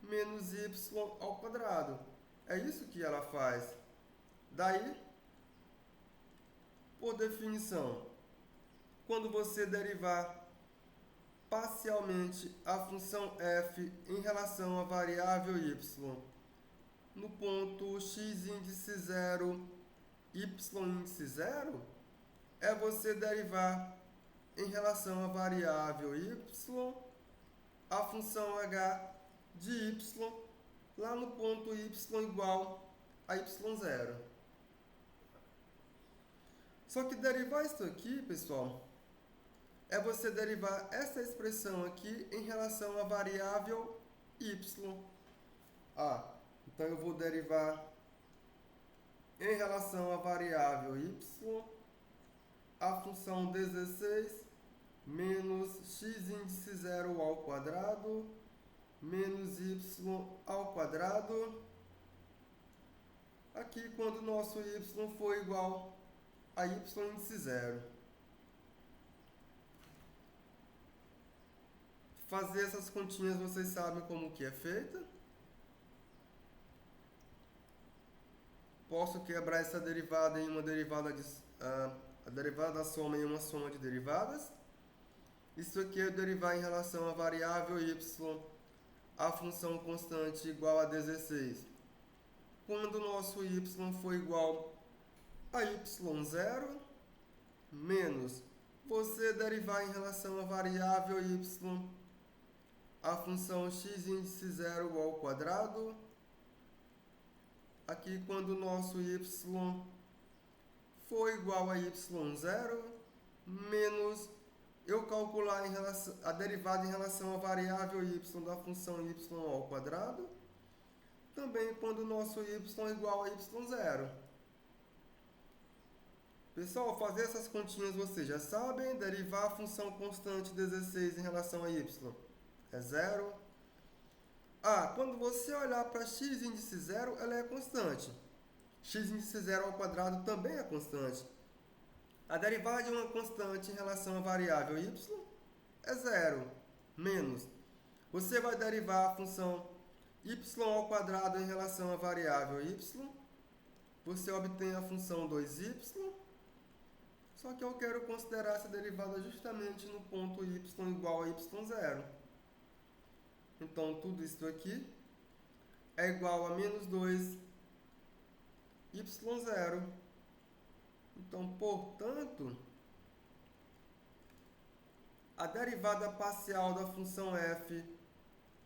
menos y ao quadrado. É isso que ela faz. Daí, por definição, quando você derivar parcialmente a função f em relação à variável y no ponto x índice 0, y índice 0, é você derivar em relação à variável y a função h de y lá no ponto y igual a y0. Só que derivar isso aqui, pessoal, é você derivar essa expressão aqui em relação à variável y. Então eu vou derivar em relação à variável y a função 16 menos x índice 0 ao quadrado menos y ao quadrado. Aqui quando o nosso y for igual a y índice 0. Fazer essas continhas vocês sabem como que é feita. Posso quebrar essa derivada em uma derivada a derivada da soma em uma soma de derivadas. Isso aqui é derivar em relação à variável y a função constante igual a 16. Quando o nosso y for igual a y0 menos você derivar em relação à variável y a função x índice 0 ao quadrado. Aqui quando o nosso y for igual a y0 menos eu calcular a derivada em relação à variável y da função y ao quadrado. Também quando o nosso y é igual a y0. Pessoal, fazer essas continhas vocês já sabem. Derivar a função constante 16 em relação a y é 0. Quando você olhar para x índice 0, ela é constante. X índice 0 ao quadrado também é constante. A derivada de uma constante em relação à variável y é 0. Menos. Você vai derivar a função y ao quadrado em relação à variável y. Você obtém a função 2y. Só que eu quero considerar essa derivada justamente no ponto y igual a y0. Então, tudo isso aqui é igual a menos 2y0. Então, portanto, a derivada parcial da função f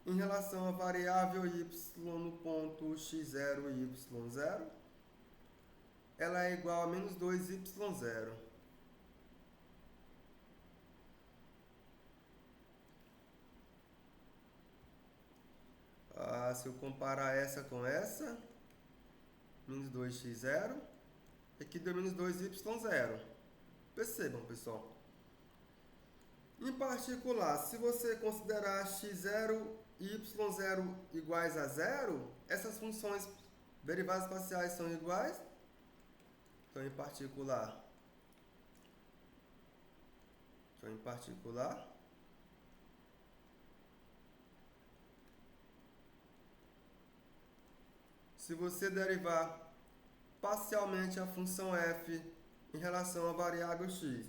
em relação à variável y no ponto x0 e y0, ela é igual a menos 2y0. Se eu comparar essa com essa, menos 2x0, aqui deu menos 2y0. Percebam, pessoal. Em particular, se você considerar x0 e y0 iguais a 0, essas funções derivadas parciais são iguais. Então, em particular, se você derivar parcialmente a função f em relação à variável x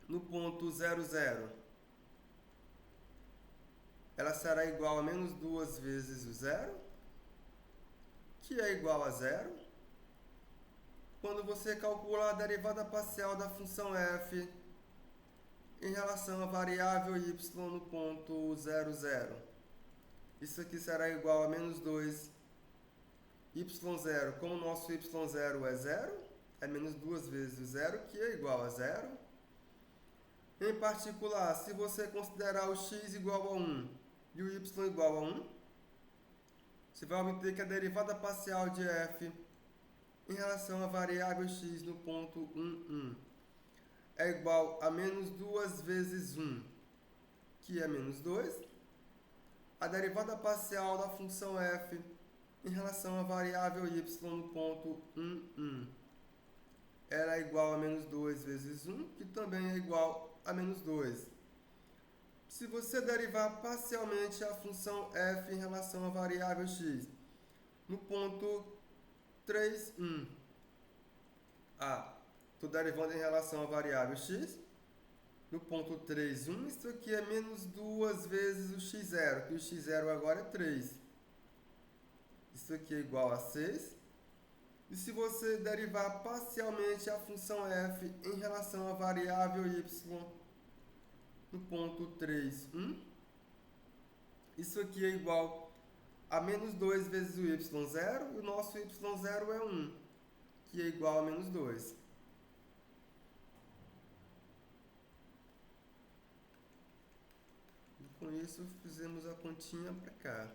no ponto 0, 0, ela será igual a menos 2 vezes o 0, que é igual a 0. Quando você calcula a derivada parcial da função f em relação à variável y no ponto 0, 0, isso aqui será igual a menos 2 y0, como o nosso y0 é 0, é menos 2 vezes o 0, que é igual a 0. Em particular, se você considerar o x igual a 1 e o y igual a 1, você vai obter que a derivada parcial de f em relação à variável x no ponto 1, 1 é igual a menos 2 vezes 1, que é menos 2. A derivada parcial da função f em relação à variável y no ponto 1, 1 era igual a menos 2 vezes 1, que também é igual a menos 2. Se você derivar parcialmente a função f em relação à variável x, no ponto 3, 1, estou derivando em relação à variável x, no ponto 3, 1, isso aqui é menos 2 vezes o x0, que o x0 agora é 3. Isso aqui é igual a 6. E se você derivar parcialmente a função f em relação à variável y, no ponto 3, 1, isso aqui é igual a menos 2 vezes o y0, e o nosso y0 é 1, que é igual a menos 2. E com isso fizemos a continha para cá.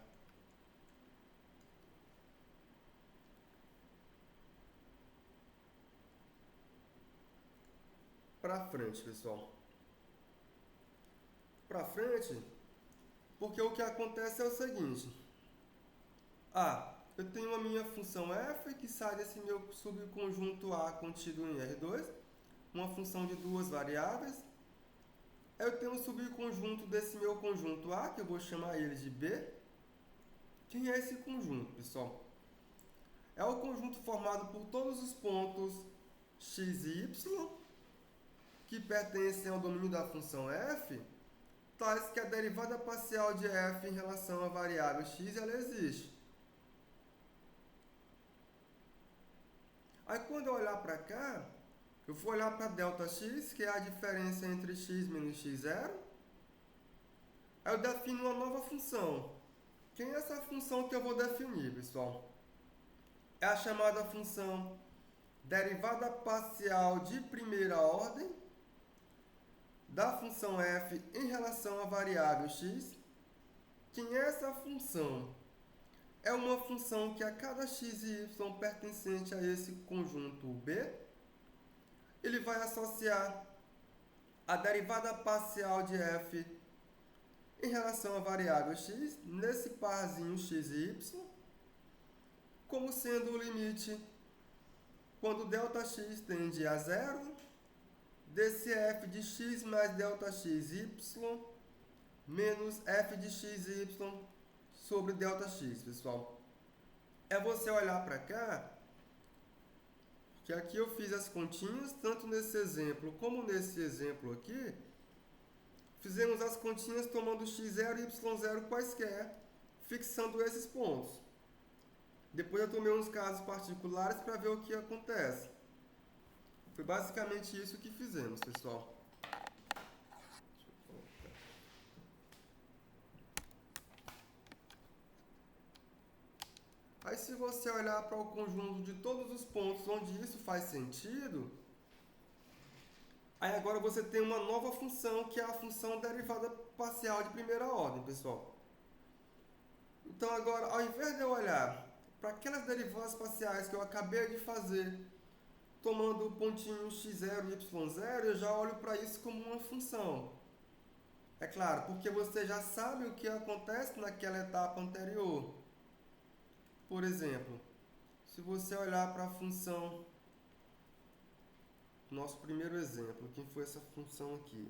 Para frente, pessoal. Para frente, porque o que acontece é o seguinte. Eu tenho a minha função f que sai desse meu subconjunto A contido em R2, uma função de duas variáveis. Eu tenho um subconjunto desse meu conjunto A, que eu vou chamar ele de B. Quem é esse conjunto, pessoal? É o conjunto formado por todos os pontos x e y que pertencem ao domínio da função f, tais que a derivada parcial de f em relação à variável x ela existe. Aí quando eu olhar para cá, eu vou olhar para ΔX, que é a diferença entre x menos x0. Aí eu defino uma nova função. Quem é essa função que eu vou definir, pessoal? É a chamada função derivada parcial de primeira ordem da função f em relação à variável x. Quem é essa função? É uma função que a cada x e y pertencente a esse conjunto B, ele vai associar a derivada parcial de f em relação à variável x, nesse parzinho x e y, como sendo o limite quando ΔX tende a zero, desse f de x mais ΔXy menos f de xy sobre ΔX, pessoal. É você olhar para cá, que aqui eu fiz as continhas, tanto nesse exemplo como nesse exemplo aqui. Fizemos as continhas tomando x0 e y0 quaisquer, fixando esses pontos. Depois eu tomei uns casos particulares para ver o que acontece. Foi basicamente isso que fizemos, pessoal. Aí se você olhar para o conjunto de todos os pontos onde isso faz sentido, aí agora você tem uma nova função, que é a função derivada parcial de primeira ordem, pessoal. Então agora, ao invés de eu olhar para aquelas derivadas parciais que eu acabei de fazer, tomando o pontinho x0 e y0, eu já olho para isso como uma função. É claro, porque você já sabe o que acontece naquela etapa anterior. Por exemplo, se você olhar para a função, nosso primeiro exemplo, quem foi essa função aqui?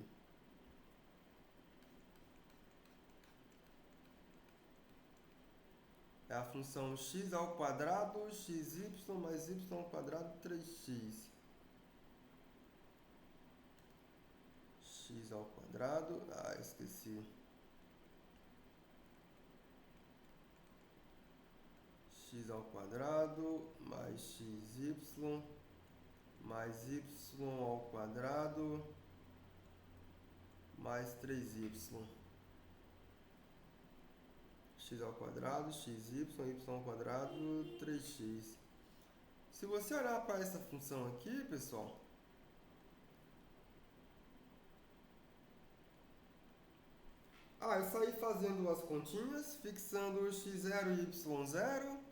É a função x ao quadrado, xy mais y ao quadrado 3x. X ao quadrado, esqueci. X ao quadrado mais xy mais y ao quadrado mais 3y. X ao quadrado, xy, y ao quadrado, 3x. Se você olhar para essa função aqui, pessoal, eu saí fazendo as continhas, fixando o x0 e y0.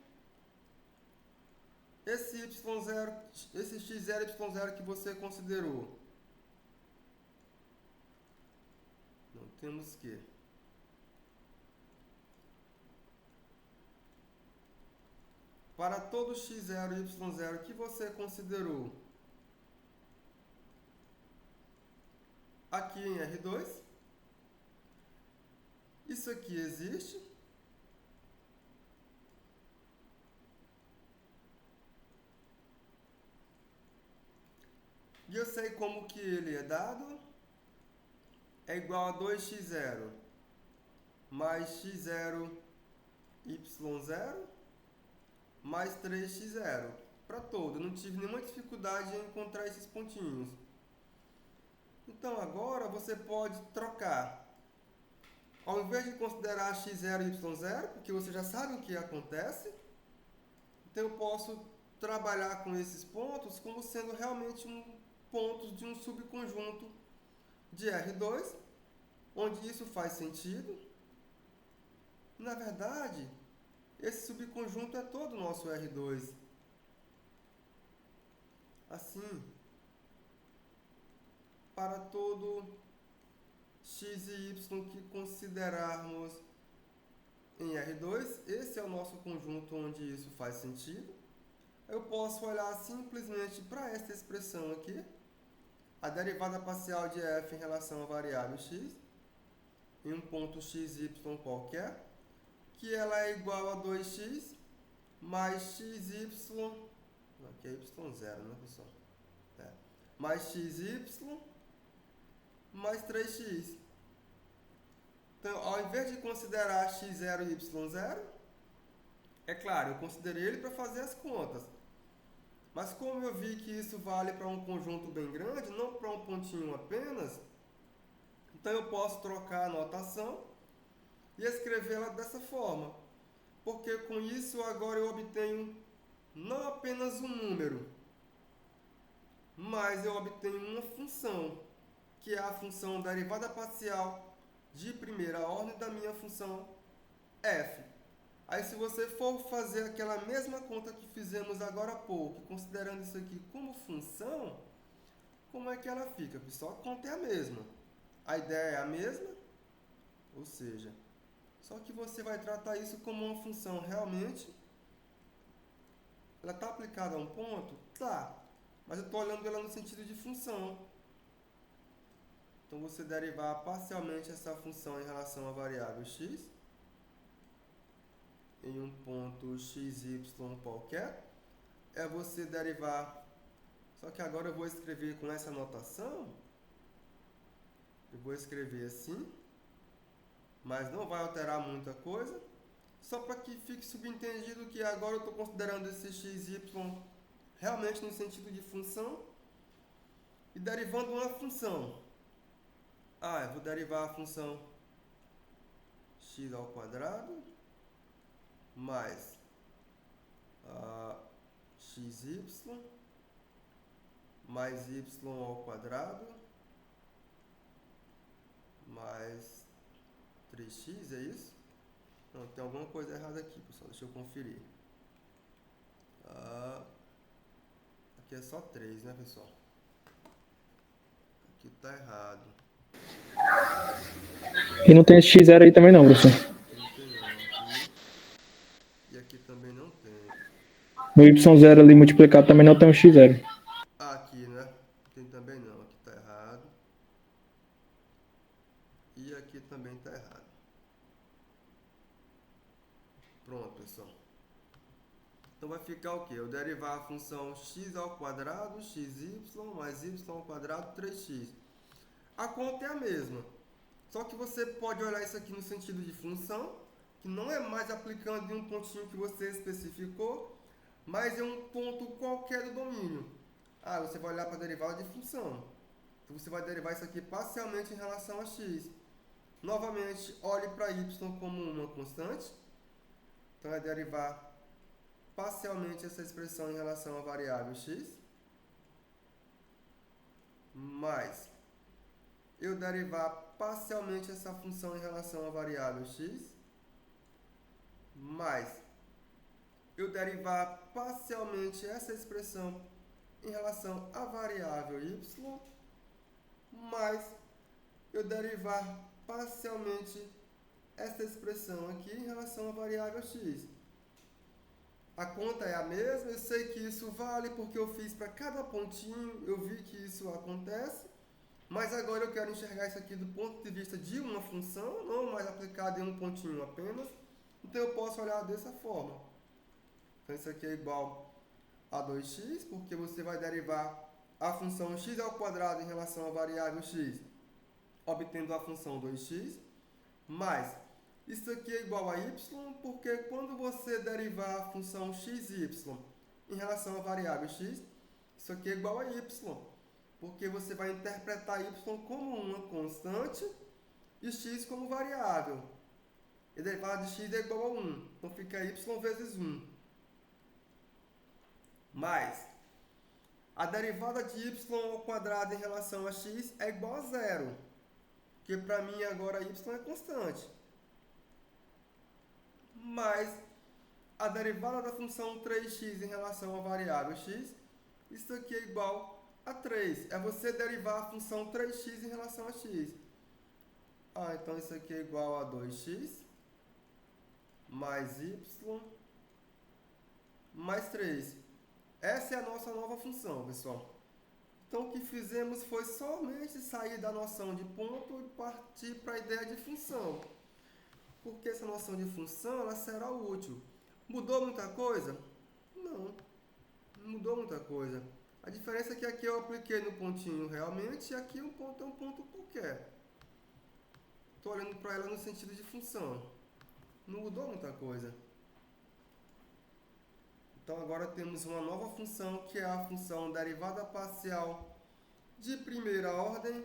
Esse y0, esse x0 e y0 que você considerou, não temos que para todo x0 e y0 que você considerou, aqui em R2. Isso aqui existe. E eu sei como que ele é dado. É igual a 2x0 mais x0 y0 mais 3x0 para todo. Eu não tive nenhuma dificuldade em encontrar esses pontinhos. Então agora você pode trocar. Ao invés de considerar x0 e y0, porque você já sabe o que acontece, então eu posso trabalhar com esses pontos como sendo realmente pontos de um subconjunto de R2, onde isso faz sentido. Na verdade, esse subconjunto é todo o nosso R2. Assim, para todo x e y que considerarmos em R2, esse é o nosso conjunto onde isso faz sentido. Eu posso olhar simplesmente para esta expressão aqui, a derivada parcial de f em relação à variável x, em um ponto x, y qualquer, que ela é igual a 2x mais xy, aqui é y0, né, pessoal? Mais xy mais 3x. Então, ao invés de considerar x0 e y0, é claro, eu considerei ele para fazer as contas. Mas como eu vi que isso vale para um conjunto bem grande, não para um pontinho apenas, então eu posso trocar a notação e escrevê-la dessa forma. Porque com isso agora eu obtenho não apenas um número, mas eu obtenho uma função, que é a função derivada parcial de primeira ordem da minha função f. Aí se você for fazer aquela mesma conta que fizemos agora há pouco, considerando isso aqui como função, como é que ela fica? Pessoal, a conta é a mesma. A ideia é a mesma, ou seja, só que você vai tratar isso como uma função realmente. Ela está aplicada a um ponto? Tá, mas eu estou olhando ela no sentido de função. Então, você derivar parcialmente essa função em relação à variável x, em um ponto xy qualquer, é você derivar, só que agora eu vou escrever com essa notação, eu vou escrever assim, mas não vai alterar muita coisa, só para que fique subentendido que agora eu estou considerando esse xy realmente no sentido de função, e derivando uma função. Eu vou derivar a função x ao quadrado mais xy mais y ao quadrado mais 3x, é isso? Não, tem alguma coisa errada aqui, pessoal. Deixa eu conferir. Aqui é só 3, né, pessoal? Aqui tá errado. E não tem esse x0 aí também não, professor. Aqui não tem não. Aqui. E aqui também não tem. No y0 ali multiplicado também não tem um x0. Aqui, né? Tem também não. Aqui tá errado. E aqui também tá errado. Pronto, pessoal. Então vai ficar o quê? Eu derivar a função x ao quadrado, xy mais y ao quadrado, 3x. A conta é a mesma. Só que você pode olhar isso aqui no sentido de função, que não é mais aplicando em um pontinho que você especificou, mas é um ponto qualquer do domínio. Você vai olhar para a derivada de função. Então você vai derivar isso aqui parcialmente em relação a x. Novamente, olhe para y como uma constante. Então é derivar parcialmente essa expressão em relação à variável x. Mais eu derivar parcialmente essa função em relação à variável x, mais eu derivar parcialmente essa expressão em relação à variável y, mais eu derivar parcialmente essa expressão aqui em relação à variável x. A conta é a mesma, eu sei que isso vale porque eu fiz para cada pontinho, eu vi que isso acontece. Mas agora eu quero enxergar isso aqui do ponto de vista de uma função, não mais aplicado em um pontinho apenas. Então eu posso olhar dessa forma. Então isso aqui é igual a 2x, porque você vai derivar a função x ao quadrado em relação à variável x, obtendo a função 2x, mais isso aqui é igual a y, porque quando você derivar a função xy em relação à variável x, isso aqui é igual a y, porque você vai interpretar y como uma constante e x como variável. E derivada de x é igual a 1, então fica y vezes 1. Mais a derivada de y ao quadrado em relação a x é igual a zero, porque para mim agora y é constante. Mais a derivada da função 3x em relação à variável x, isso aqui é igual a 3. É você derivar a função 3x em relação a x. Então isso aqui é igual a 2x mais y mais 3. Essa é a nossa nova função, pessoal. Então o que fizemos foi somente sair da noção de ponto e partir para a ideia de função. Porque essa noção de função ela será útil. Mudou muita coisa? Não mudou muita coisa. A diferença é que aqui eu apliquei no pontinho realmente e aqui um ponto é um ponto qualquer. Estou olhando para ela no sentido de função. Não mudou muita coisa. Então agora temos uma nova função que é a função derivada parcial de primeira ordem,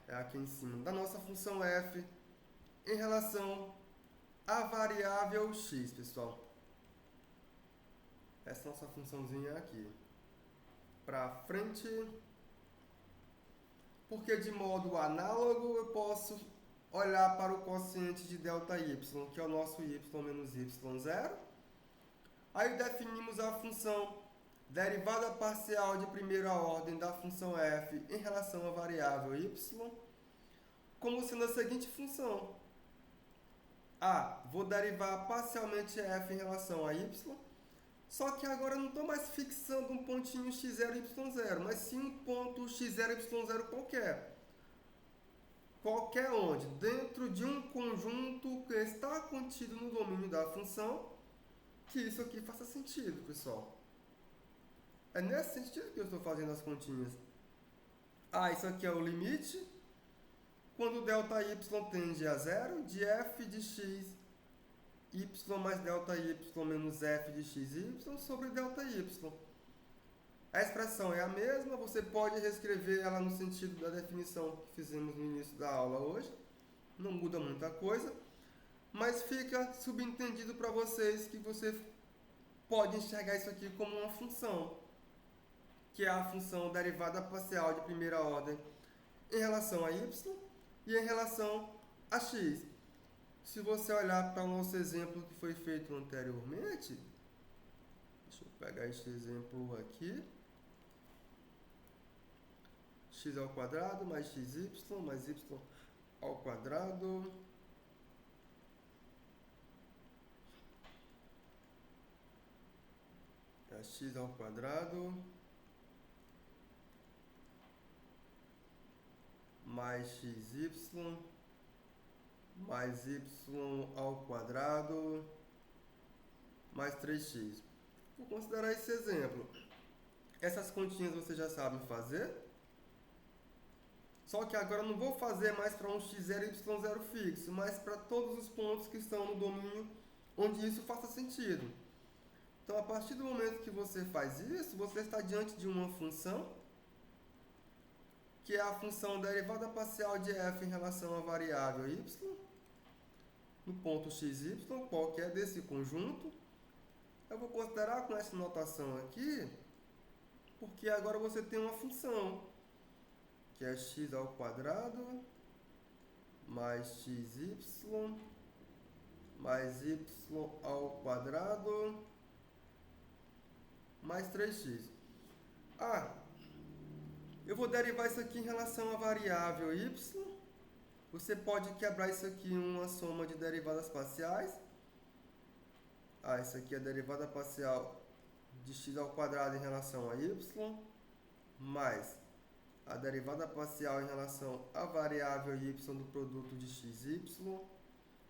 é aqui em cima, da nossa função f em relação à variável x, pessoal. Essa nossa funçãozinha aqui. Para frente, porque de modo análogo eu posso olhar para o quociente de ΔY, que é o nosso y menos y0. Aí definimos a função derivada parcial de primeira ordem da função f em relação à variável y, como sendo a seguinte função. Vou derivar parcialmente f em relação a y, só que agora eu não estou mais fixando um pontinho x0, y0, mas sim um ponto x0, y0 qualquer. Qualquer onde, dentro de um conjunto que está contido no domínio da função, que isso aqui faça sentido, pessoal. É nesse sentido que eu estou fazendo as continhas. Isso aqui é o limite, quando ΔY tende a zero, de f de x y mais ΔY menos f de xy sobre ΔY. A expressão é a mesma, você pode reescrever ela no sentido da definição que fizemos no início da aula hoje. Não muda muita coisa, mas fica subentendido para vocês que você pode enxergar isso aqui como uma função, que é a função derivada parcial de primeira ordem em relação a y e em relação a x. Se você olhar para o nosso exemplo que foi feito anteriormente, deixa eu pegar este exemplo aqui, x ao quadrado mais xy mais y ao quadrado é x ao quadrado mais xy mais y ao quadrado mais 3x. Vou considerar esse exemplo. Essas continhas vocês já sabem fazer. Só que agora eu não vou fazer mais para um x0 e y0 fixo, mas para todos os pontos que estão no domínio onde isso faça sentido. Então, a partir do momento que você faz isso, você está diante de uma função, que é a função derivada parcial de f em relação à variável y, no ponto xy, qualquer desse conjunto. Eu vou considerar com essa notação aqui, porque agora você tem uma função, que é x ao quadrado mais xy mais y ao quadrado mais 3x. Eu vou derivar isso aqui em relação à variável y. Você pode quebrar isso aqui em uma soma de derivadas parciais. Isso aqui é a derivada parcial de x ao quadrado em relação a y, mais a derivada parcial em relação à variável y do produto de xy,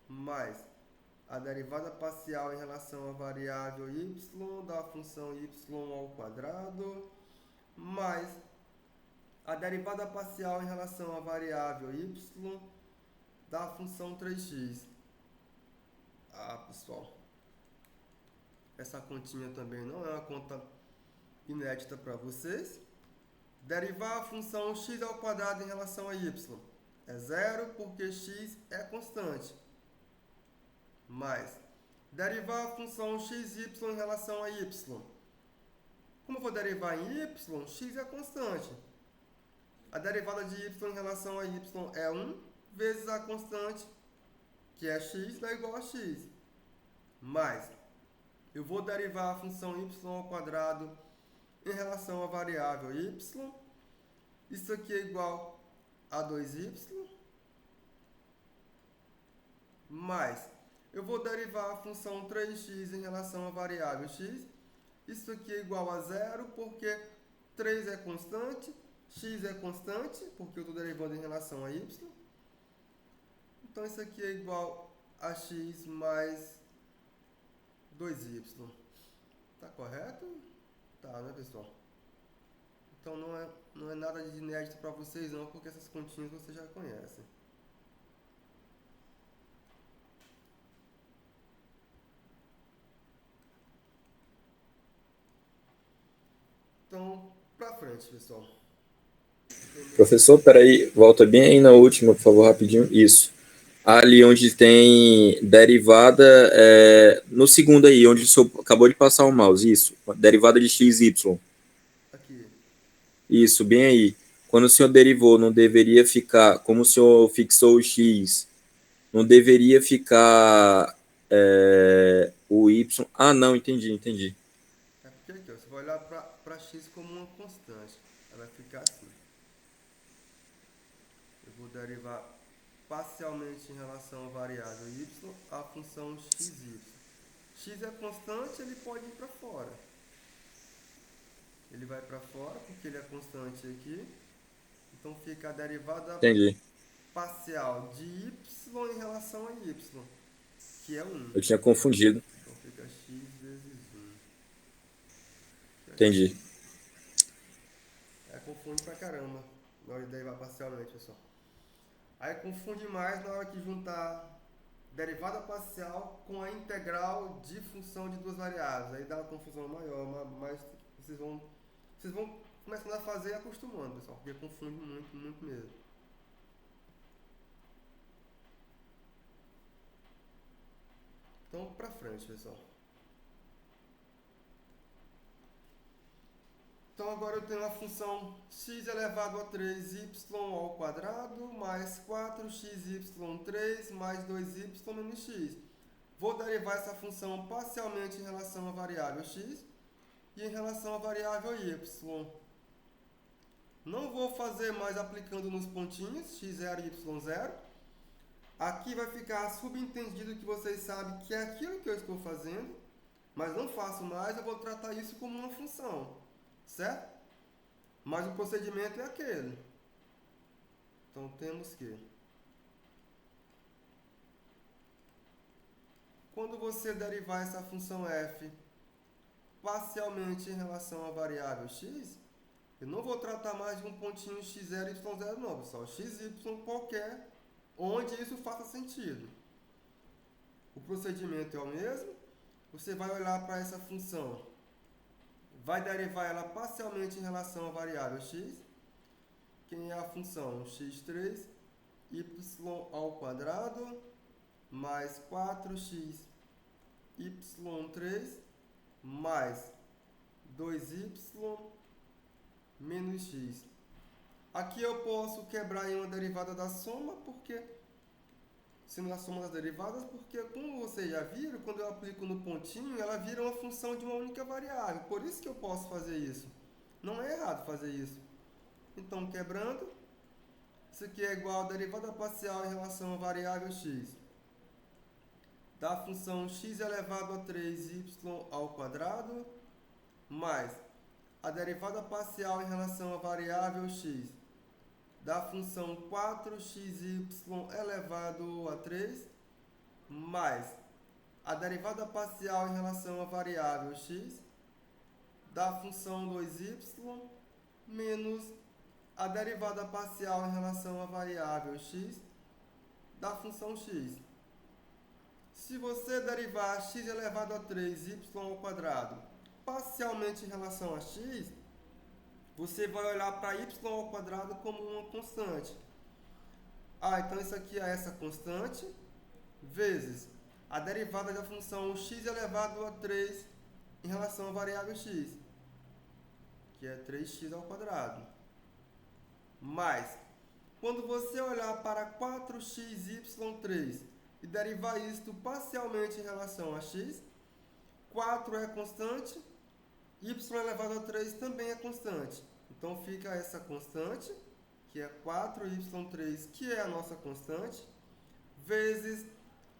mais a derivada parcial em relação à variável y da função y ao quadrado, mais a derivada parcial em relação à variável y da função 3x. Ah, pessoal, essa continha também não é uma conta inédita para vocês. Derivar a função x ao quadrado em relação a y é zero, porque x é constante. Mais, derivar a função xy em relação a y. Como eu vou derivar em y, x é constante. A derivada de y em relação a y é 1 vezes a constante, que é x, é igual a x. Mais, eu vou derivar a função y ao quadrado em relação à variável y. Isso aqui é igual a 2y. Mais, eu vou derivar a função 3x em relação à variável x. Isso aqui é igual a zero, porque 3 é constante, x é constante, porque eu estou derivando em relação a y. Então, isso aqui é igual a x mais 2y. Tá correto? Tá, né, pessoal? Então, não é nada de inédito para vocês, não, porque essas continhas vocês já conhecem. Então, para frente, pessoal. Professor, peraí, volta bem aí na última, por favor, rapidinho. Isso. Ali onde tem derivada, no segundo aí, onde o senhor acabou de passar o mouse, isso. Derivada de xy. Aqui. Isso, bem aí. Quando o senhor derivou, não deveria ficar, como o senhor fixou o x, não deveria ficar o y. Ah, não, entendi. É porque aqui, ó, você vai olhar para x como uma constante. Ela vai ficar assim. Eu vou derivar parcialmente em relação à variável y a função xy. X é constante, ele pode ir para fora. Ele vai para fora porque ele é constante aqui. Então fica a derivada Entendi. parcial de y em relação a y, que é 1. Eu tinha confundido. Então fica x vezes 1. Entendi. Confunde pra caramba na hora de derivar parcialmente, pessoal. Aí confunde mais na hora que juntar derivada parcial com a integral de função de duas variáveis. Aí dá uma confusão maior, mas vocês vão começando a fazer e acostumando, pessoal, porque confunde muito mesmo. Então, pra frente, pessoal. Então, agora eu tenho a função x elevado a 3y ao quadrado mais 4xy3 mais 2y menos x. Vou derivar essa função parcialmente em relação à variável x e em relação à variável y. Não vou fazer mais aplicando nos pontinhos x0 e y0. Aqui vai ficar subentendido que vocês sabem que é aquilo que eu estou fazendo, mas não faço mais, eu vou tratar isso como uma função. Certo? Mas o procedimento é aquele. Então temos que, quando você derivar essa função f parcialmente em relação à variável x, eu não vou tratar mais de um pontinho x0 e y0 não, pessoal. x, y qualquer, onde isso faça sentido. O procedimento é o mesmo. Você vai olhar para essa função, vai derivar ela parcialmente em relação à variável x, que é a função x3 y ao quadrado mais 4x y3 mais 2y menos x. Aqui eu posso quebrar em uma derivada da soma, porque sendo a soma das derivadas, porque como vocês já viram, quando eu aplico no pontinho, ela vira uma função de uma única variável. Por isso que eu posso fazer isso. Não é errado fazer isso. Então, quebrando, isso aqui é igual a derivada parcial em relação à variável x da função x elevado a 3y ao quadrado mais a derivada parcial em relação à variável x da função 4xy elevado a 3 mais a derivada parcial em relação à variável x da função 2y menos a derivada parcial em relação à variável x da função x. Se você derivar x elevado a 3y ao quadrado parcialmente em relação a x, você vai olhar para y ao quadrado como uma constante. Então isso aqui é essa constante, vezes a derivada da função x elevado a 3 em relação à variável x, que é 3x ao quadrado. Mais, quando você olhar para 4xy3 e derivar isto parcialmente em relação a x, 4 é constante, y elevado a 3 também é constante. Então fica essa constante, que é 4y3, que é a nossa constante, vezes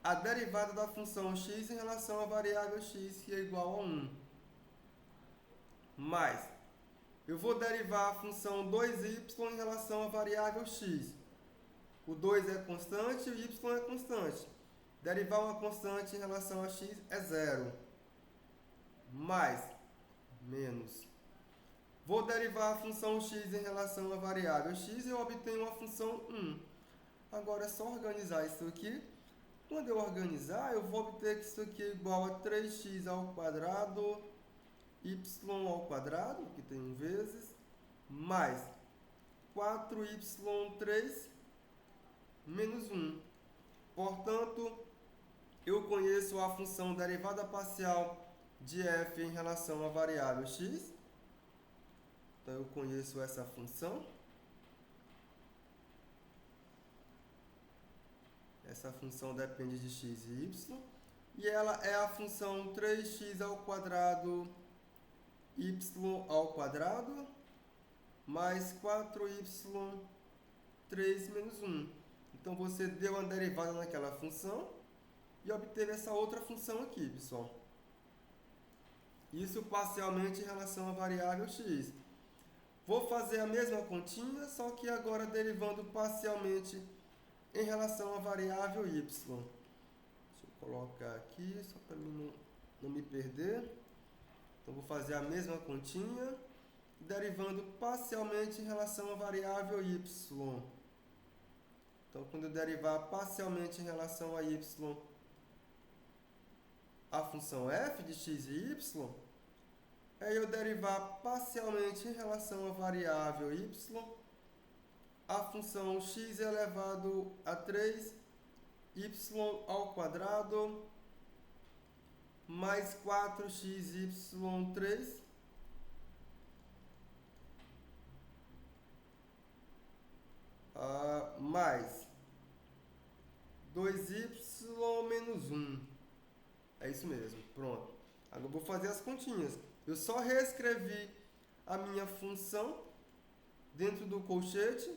a derivada da função x em relação à variável x, que é igual a 1. Mais, eu vou derivar a função 2y em relação à variável x. O 2 é constante e o y é constante. Derivar uma constante em relação a x é 0. Mais, menos. Vou derivar a função x em relação à variável x e eu obtenho uma função 1. Agora é só organizar isso aqui. Quando eu organizar, eu vou obter que isso aqui é igual a 3x ao quadrado, y ao quadrado, que tem vezes, mais 4y3 menos 1. Portanto, eu conheço a função derivada parcial de f em relação à variável x. Então, eu conheço essa função. Essa função depende de x e y. E ela é a função 3x ao quadrado, y ao quadrado, mais 4y3 menos 1. Então, você deu uma derivada naquela função e obteve essa outra função aqui, pessoal. Isso parcialmente em relação à variável x. Vou fazer a mesma continha, só que agora derivando parcialmente em relação à variável y. Deixa eu colocar aqui, só para mim não me perder. Então, vou fazer a mesma continha, derivando parcialmente em relação à variável y. Então, quando eu derivar parcialmente em relação a y a função f de x e y, é eu derivar parcialmente em relação à variável y a função x elevado a 3 y ao quadrado mais 4xy3 mais 2y menos 1. É isso mesmo, pronto. Agora eu vou fazer as continhas. Eu só reescrevi a minha função dentro do colchete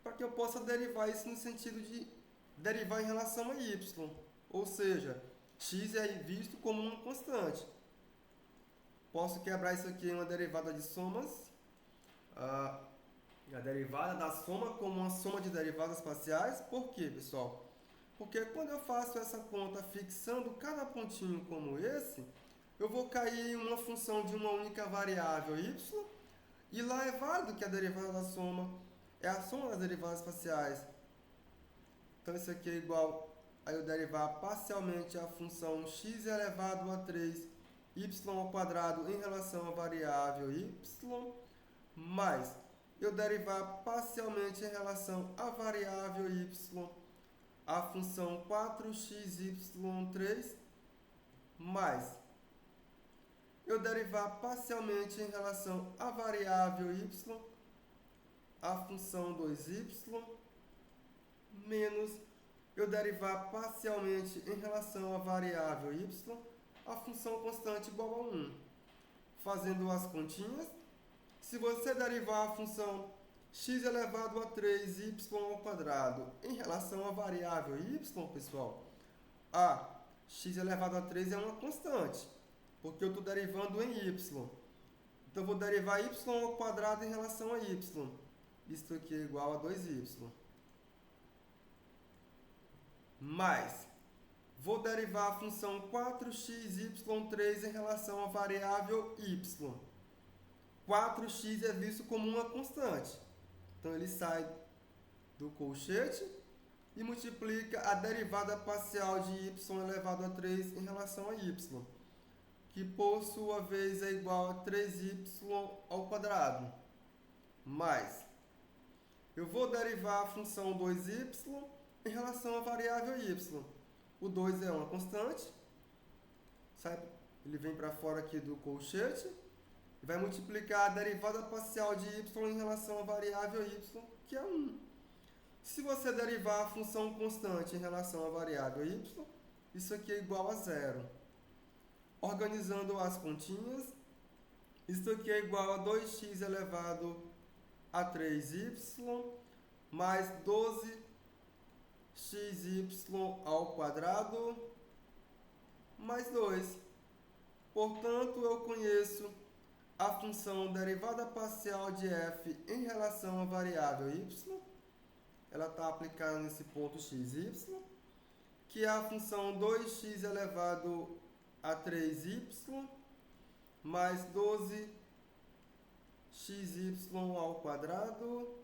para que eu possa derivar isso no sentido de derivar em relação a y. Ou seja, x é visto como uma constante. Posso quebrar isso aqui em uma derivada de somas. A derivada da soma como uma soma de derivadas parciais. Por quê, pessoal? Porque quando eu faço essa conta fixando cada pontinho como esse, eu vou cair em uma função de uma única variável y, e lá é válido que a derivada da soma é a soma das derivadas parciais. Então isso aqui é igual a eu derivar parcialmente a função x elevado a 3 y ao quadrado em relação à variável y, mais eu derivar parcialmente em relação à variável y a função 4xy3, mais eu derivar parcialmente em relação à variável y a função 2y, menos eu derivar parcialmente em relação à variável y a função constante igual a 1. Fazendo as continhas, se você derivar a função x elevado a 3y ao quadrado em relação à variável y, pessoal, x elevado a 3 é uma constante, porque eu estou derivando em y. Então, eu vou derivar y ao quadrado em relação a y. isto aqui é igual a 2y. Mais, vou derivar a função 4xy3 em relação à variável y. 4x é visto como uma constante. Então, ele sai do colchete e multiplica a derivada parcial de y elevado a 3 em relação a y, que por sua vez é igual a 3y ao quadrado. Mais, eu vou derivar a função 2y em relação à variável y. O 2 é uma constante, ele vem para fora aqui do colchete, e vai multiplicar a derivada parcial de y em relação à variável y, que é 1. Se você derivar a função constante em relação à variável y, isso aqui é igual a 0. Organizando as continhas, isso aqui é igual a 2x elevado a 3y mais 12xy ao quadrado mais 2. Portanto, eu conheço a função derivada parcial de f em relação à variável y. Ela está aplicada nesse ponto xy, que é a função 2x elevado a 3y mais 12xy ao quadrado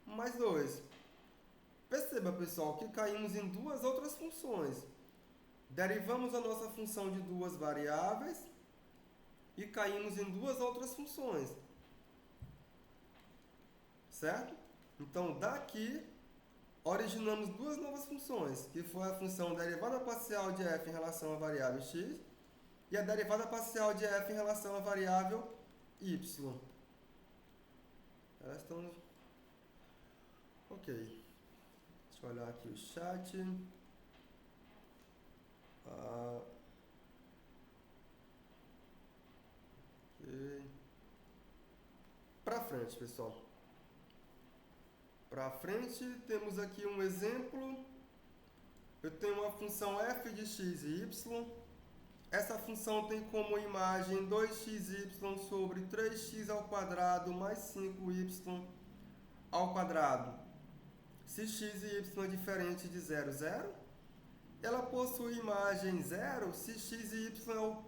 mais 2. Perceba, pessoal, que caímos em duas outras funções. Derivamos a nossa função de duas variáveis e caímos em duas outras funções. Certo? Então, daqui, originamos duas novas funções, que foi a função derivada parcial de f em relação à variável x e a derivada parcial de f em relação à variável y. Elas estão... Ok. Deixa eu olhar aqui o chat. Ok. Para frente, pessoal. Para frente, temos aqui um exemplo. Eu tenho uma função f de x e y. Essa função tem como imagem 2xy sobre 3x ao quadrado mais 5y ao quadrado. Se x e y é diferente de 0, 0. Ela possui imagem 0 se x e y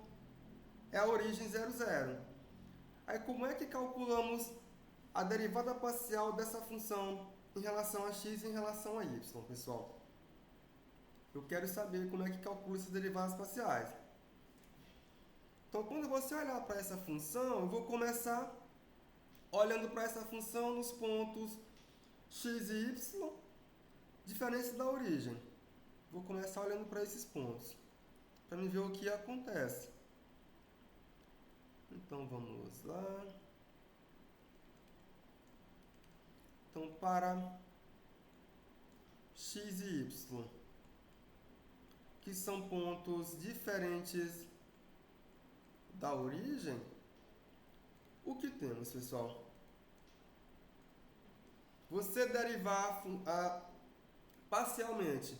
é a origem 0, 0. Aí, como é que calculamos a derivada parcial dessa função em relação a x e em relação a y, pessoal? Eu quero saber como é que calcula essas derivadas parciais. Então, quando você olhar para essa função, eu vou começar olhando para essa função nos pontos x e y, diferentes da origem. Vou começar olhando para esses pontos, para me ver o que acontece. Então, vamos lá. Então, para x e y, que são pontos diferentes da origem, o que temos, pessoal? Você derivar parcialmente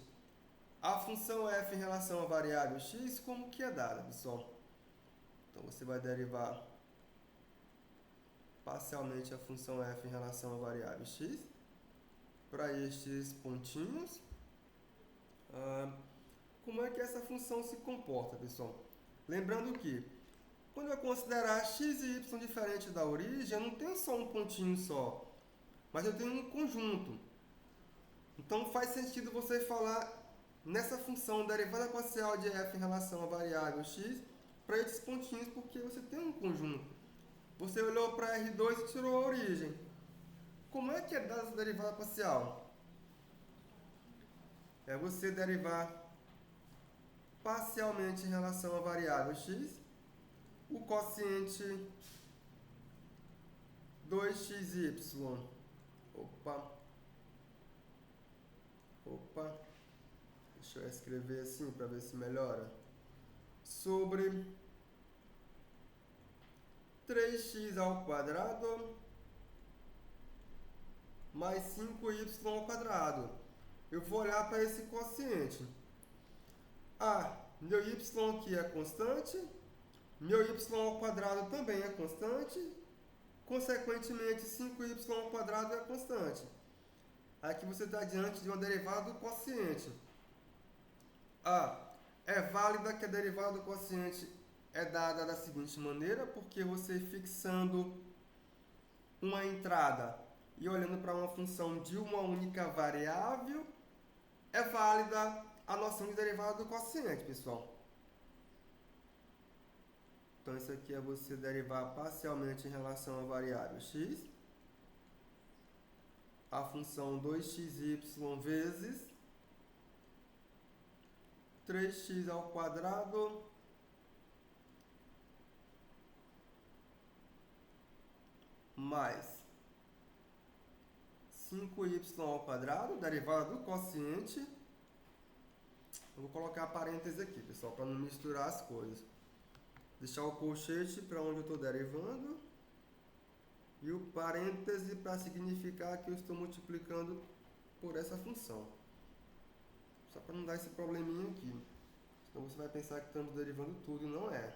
a função f em relação à variável x, como que é dada, pessoal? Então, você vai derivar parcialmente a função f em relação à variável x para estes pontinhos. Como é que essa função se comporta, pessoal? Lembrando que, quando eu considerar x e y diferente da origem, eu não tenho só um pontinho só, mas eu tenho um conjunto. Então, faz sentido você falar nessa função derivada parcial de f em relação à variável x para esses pontinhos, porque você tem um conjunto. Você olhou para R2 e tirou a origem. Como é que é dada essa derivada parcial? É você derivar parcialmente em relação à variável x o quociente 2xy. Deixa eu escrever assim para ver se melhora. Sobre 3x ao quadrado mais 5y ao quadrado. Eu vou olhar para esse quociente. Meu y aqui é constante, meu y ao quadrado também é constante, Consequentemente, 5y ao quadrado é constante. Aqui você está diante de uma derivada do quociente. É válida que a derivada do quociente é dada da seguinte maneira, porque você fixando uma entrada e olhando para uma função de uma única variável, é válida a noção de derivada do quociente, pessoal. Então, isso aqui é você derivar parcialmente em relação à variável x, a função 2xy vezes 3x ao quadrado mais 5y ao quadrado, derivada do quociente. Eu vou colocar parênteses aqui, pessoal, para não misturar as coisas. Deixar o colchete para onde eu estou derivando e o parêntese para significar que eu estou multiplicando por essa função. Só para não dar esse probleminha aqui. Então você vai pensar que estamos derivando tudo e não é.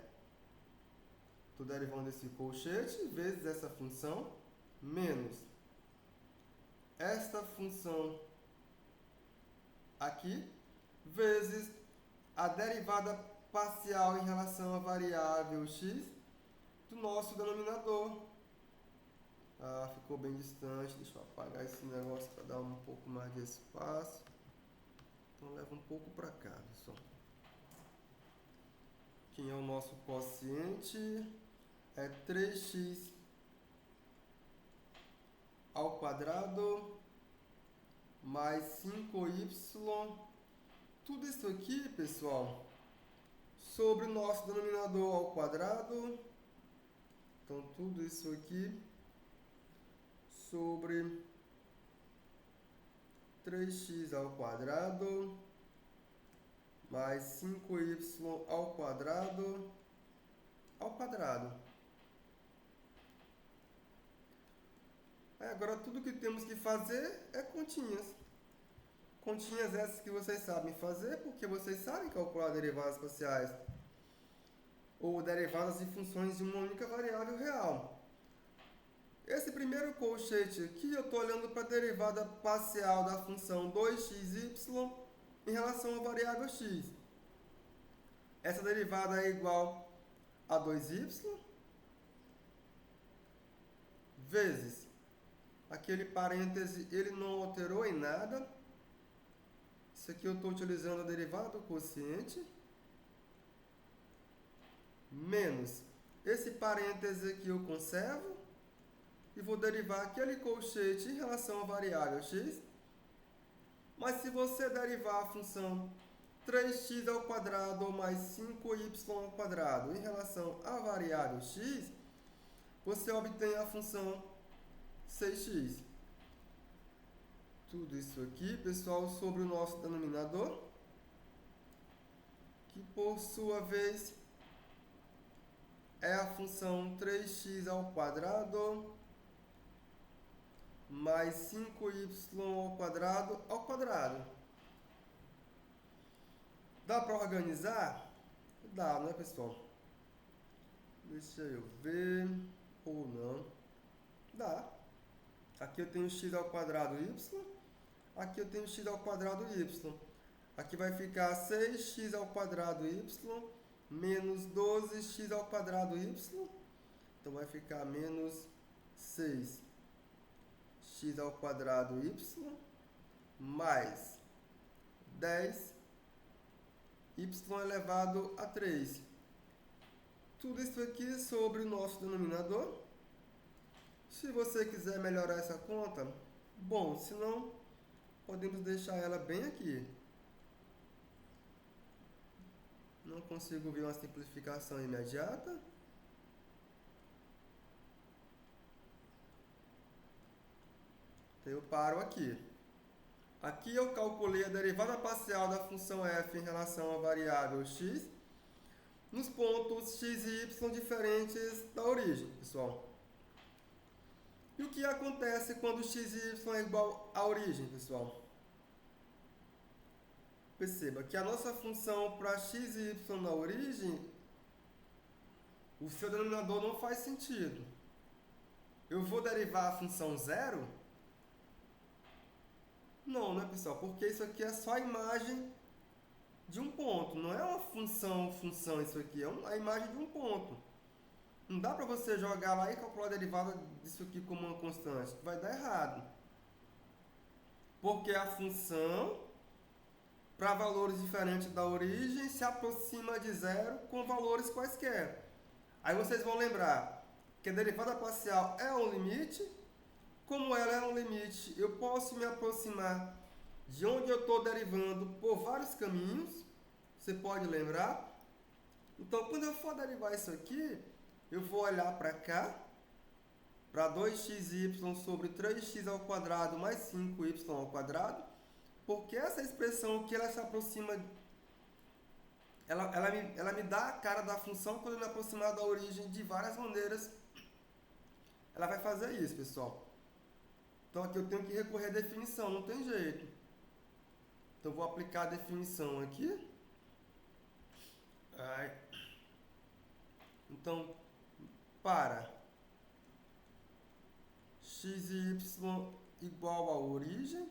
Estou derivando esse colchete vezes essa função menos esta função aqui vezes a derivada parcial em relação à variável x do nosso denominador. Ficou bem distante. Deixa eu apagar esse negócio para dar um pouco mais de espaço. Então leva um pouco para cá, pessoal. Quem é o nosso quociente? É 3x ao quadrado mais 5y. Tudo isso aqui, pessoal, sobre o nosso denominador ao quadrado. Então, tudo isso aqui sobre 3x ao quadrado mais 5y ao quadrado ao quadrado. Agora, tudo que temos que fazer é continhas. Continhas essas que vocês sabem fazer, porque vocês sabem calcular derivadas parciais ou derivadas de funções de uma única variável real. Esse primeiro colchete aqui, eu estou olhando para a derivada parcial da função 2xy em relação à variável x. Essa derivada é igual a 2y vezes aquele parêntese, ele não alterou em nada. Isso aqui eu estou utilizando a derivada do quociente menos esse parêntese aqui eu conservo e vou derivar aquele colchete em relação à variável x. Mas se você derivar a função 3x ao quadrado mais 5y ao quadrado em relação à variável x, você obtém a função 6x. Tudo isso aqui, pessoal, sobre o nosso denominador, que por sua vez é a função 3x ao quadrado mais 5y ao quadrado. Dá para organizar? Dá, né, pessoal? Deixa eu ver. Ou não. Dá. Aqui eu tenho x ao quadrado y. Aqui eu tenho x ao quadrado y. Aqui vai ficar 6x ao quadrado y menos 12x ao quadrado y. Então vai ficar menos 6x ao quadrado y mais 10y elevado a 3. Tudo isso aqui sobre o nosso denominador. Se você quiser melhorar essa conta, bom, se não, podemos deixar ela bem aqui. Não consigo ver uma simplificação imediata. Então eu paro aqui. Aqui eu calculei a derivada parcial da função f em relação à variável x nos pontos x e y diferentes da origem, pessoal. E o que acontece quando x e y é igual à origem, pessoal? Perceba que a nossa função para x e y na origem, o seu denominador não faz sentido. eu vou derivar a função zero? Não, né, pessoal? Porque isso aqui é só a imagem de um ponto. Não é uma função isso aqui. É a imagem de um ponto. Não dá para você jogar lá e calcular a derivada disso aqui como uma constante. Vai dar errado. Porque a função, para valores diferentes da origem, se aproxima de zero com valores quaisquer. Aí vocês vão lembrar que a derivada parcial é um limite. Como ela é um limite, eu posso me aproximar de onde eu estou derivando por vários caminhos. Você pode lembrar? Então, quando eu for derivar isso aqui, eu vou olhar para cá, para 2xy sobre 3x ao quadrado mais 5y ao quadrado, porque essa expressão aqui, ela se aproxima, ela me dá a cara da função quando eu me aproximar da origem de várias maneiras. Ela vai fazer isso, pessoal. Então aqui eu tenho que recorrer à definição, não tem jeito. Então vou aplicar a definição aqui. Então, para x e y igual a origem,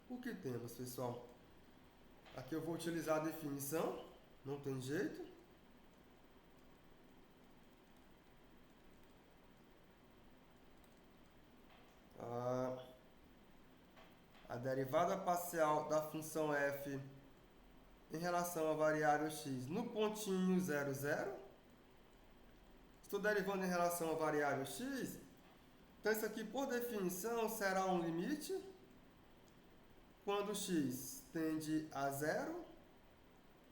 o que temos, pessoal? Aqui eu vou utilizar a definição, não tem jeito. A derivada parcial da função f em relação à variável x no pontinho 0, 0. Estou derivando em relação à variável x. Então, isso aqui, por definição, será um limite quando x tende a 0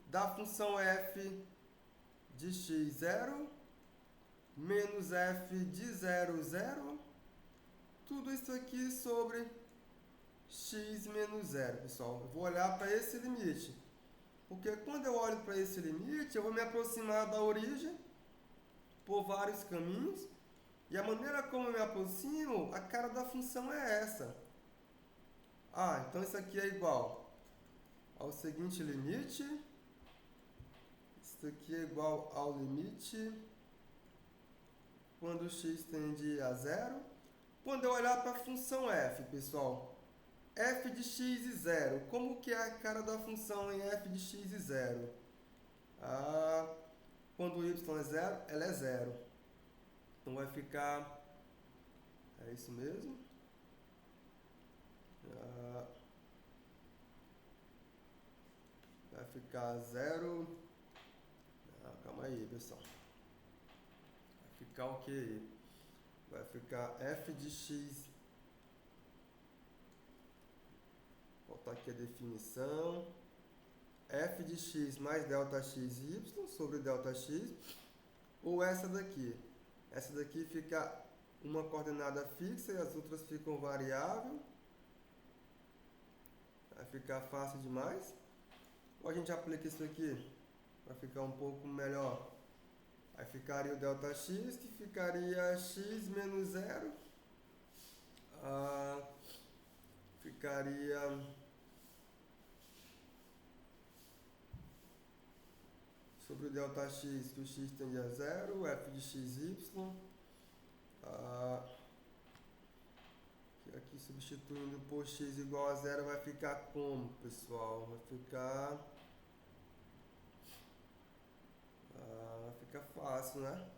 da função f de x 0 menos f de 0, 0. Tudo isso aqui sobre x menos 0, pessoal. Eu vou olhar para esse limite. Porque quando eu olho para esse limite, eu vou me aproximar da origem por vários caminhos. E a maneira como eu me aproximo, a cara da função é essa. Então isso aqui é igual ao seguinte limite. Isso aqui é igual ao limite quando x tende a 0. Quando eu olhar para a função f, pessoal, f de x e 0. Como que é a cara da função em f de x e 0? Quando y é 0, ela é 0. Então vai ficar... É isso mesmo? Vai ficar 0... calma aí, pessoal. Vai ficar o quê? Vai ficar f de x... Vou botar aqui a definição. F de x mais delta xy sobre delta x. Ou essa daqui. Essa daqui fica uma coordenada fixa e as outras ficam variável. Vai ficar fácil demais. Ou a gente aplica isso aqui para ficar um pouco melhor. Aí ficaria o delta x, que ficaria x menos 0. Ficaria sobre o delta x, que o x tende a 0, f de xy. Aqui substituindo por x igual a 0 vai ficar como, pessoal? Vai ficar fácil, né?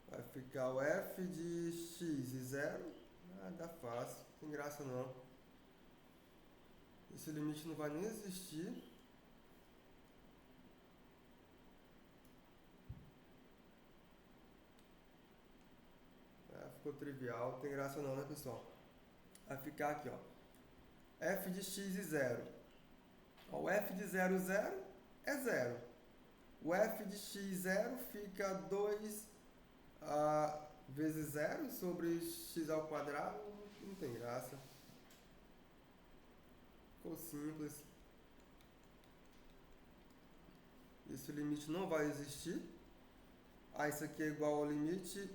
Vai ficar o f de x e 0. Dá fácil, não tem graça não. Esse limite não vai nem existir. Ficou trivial, não tem graça não, né, pessoal? Vai ficar aqui, ó. F de x e 0. O f de 0, 0 é 0. O f de x 0 fica 2 vezes 0 sobre x ao quadrado. Não tem graça. Ficou simples. Esse limite não vai existir. Isso aqui é igual ao limite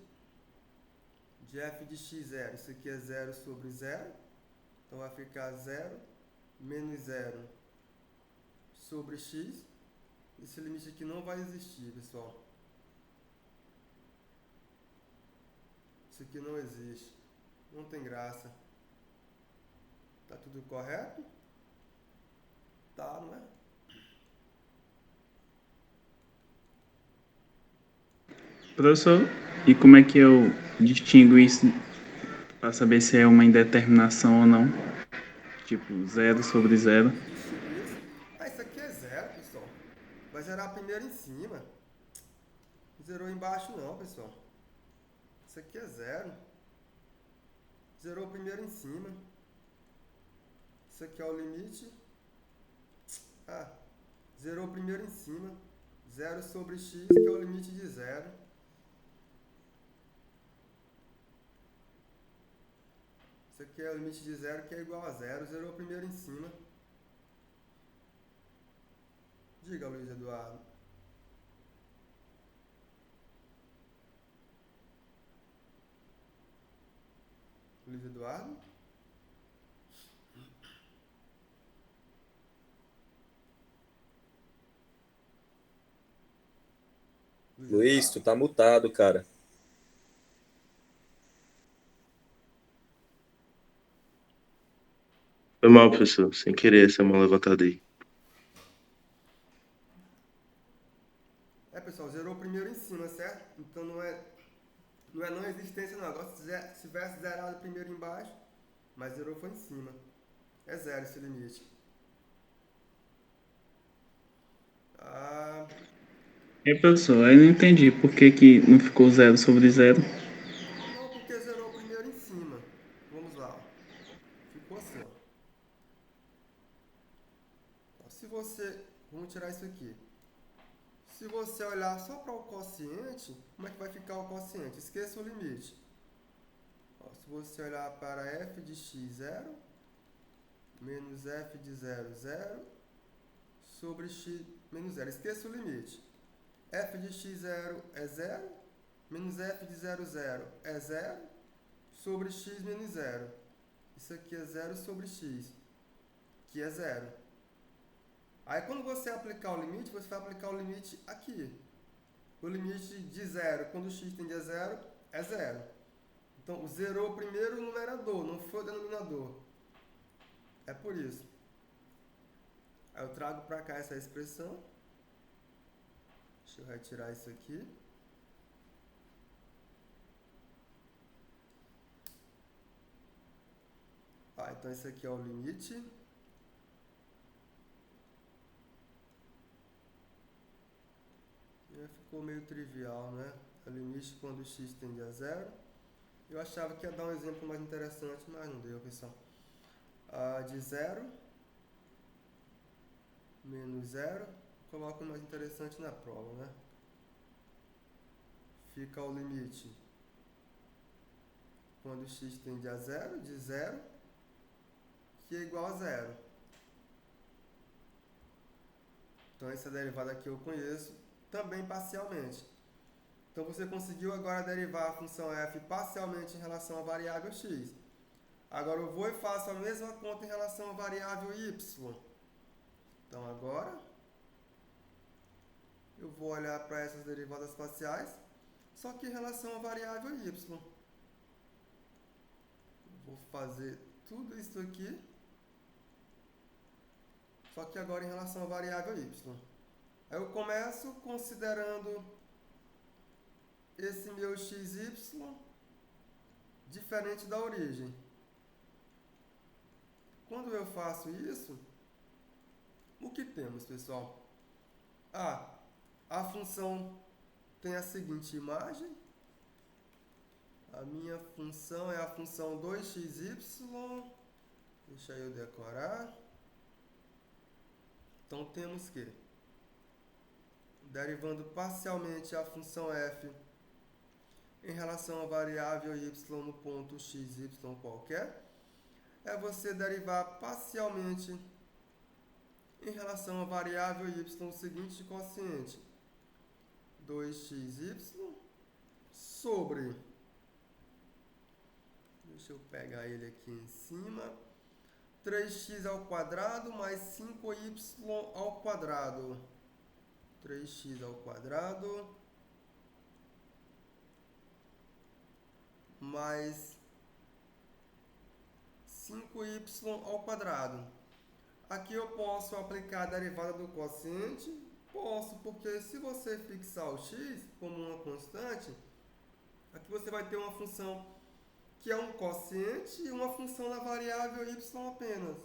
de f de x0. Isso aqui é 0 sobre 0. Então vai ficar 0 menos 0 sobre x. Esse limite aqui não vai existir, pessoal. Isso aqui não existe. Não tem graça. Tá tudo correto? Tá, não é? Professor, e como é que eu distingo isso para saber se é uma indeterminação ou não? Tipo, zero sobre zero. Distingo isso. Ah, isso aqui é zero, pessoal. Vai zerar primeiro em cima. Não zerou embaixo não, pessoal. Isso aqui é zero. Zerou primeiro em cima. Isso aqui é o limite. Ah, zerou primeiro em cima. Zero sobre x, que é o limite de zero. Isso aqui é o limite de zero, que é igual a zero. Zerou primeiro em cima. Diga, Luiz Eduardo. Luiz Eduardo? Luiz, tu tá mutado, cara. Foi mal, professor. Sem querer essa mão levantada aí. Pessoal, zerou primeiro em cima, certo? Então não é não existência não. Agora se tivesse zerado primeiro embaixo, mas zerou foi em cima. É zero esse limite. Professor, eu não entendi por que não ficou zero sobre zero. Não, porque zerou primeiro em cima. Vamos lá. Ó. Ficou assim, ó. Se você... Vamos tirar isso aqui. Se você olhar só para o quociente, como é que vai ficar o quociente? Esqueça o limite. Ó, se você olhar para f de x0 menos f de 0, 0 sobre x menos 0. Esqueça o limite. F de x0 é 0, menos f de 0, 0 é 0, sobre x menos 0. Isso aqui é 0 sobre x, que é 0. Aí quando você aplicar o limite, você vai aplicar o limite aqui. O limite de 0, quando x tende a 0, é 0. Então, zerou primeiro o numerador, não foi o denominador. É por isso. Aí eu trago para cá essa expressão. Deixa eu retirar isso aqui. Então esse aqui é o limite. Ficou meio trivial, né? O limite quando x tende a 0. Eu achava que ia dar um exemplo mais interessante, mas não deu, pessoal. De 0 menos 0, coloco o mais interessante na prova, né? Fica o limite quando x tende a 0, de 0, que é igual a 0. Então essa derivada aqui eu conheço também parcialmente. Então você conseguiu agora derivar a função f parcialmente em relação à variável x. Agora eu vou e faço a mesma conta em relação à variável y. Então agora eu vou olhar para essas derivadas parciais, só que em relação à variável y. Vou fazer tudo isso aqui, só que agora em relação à variável y. Aí eu começo considerando esse meu xy diferente da origem. Quando eu faço isso, o que temos, pessoal? A função tem a seguinte imagem. A minha função é a função 2xy. Deixa eu decorar. Então temos que, derivando parcialmente a função f em relação à variável y no ponto xy qualquer, é você derivar parcialmente em relação à variável y o seguinte quociente: 2xy sobre, deixa eu pegar ele aqui em cima, 3x ao quadrado mais 5y ao quadrado. 3x ao quadrado mais 5y ao quadrado. Aqui eu posso aplicar a derivada do quociente? Posso, porque se você fixar o x como uma constante, aqui você vai ter uma função que é um quociente e uma função na variável y apenas.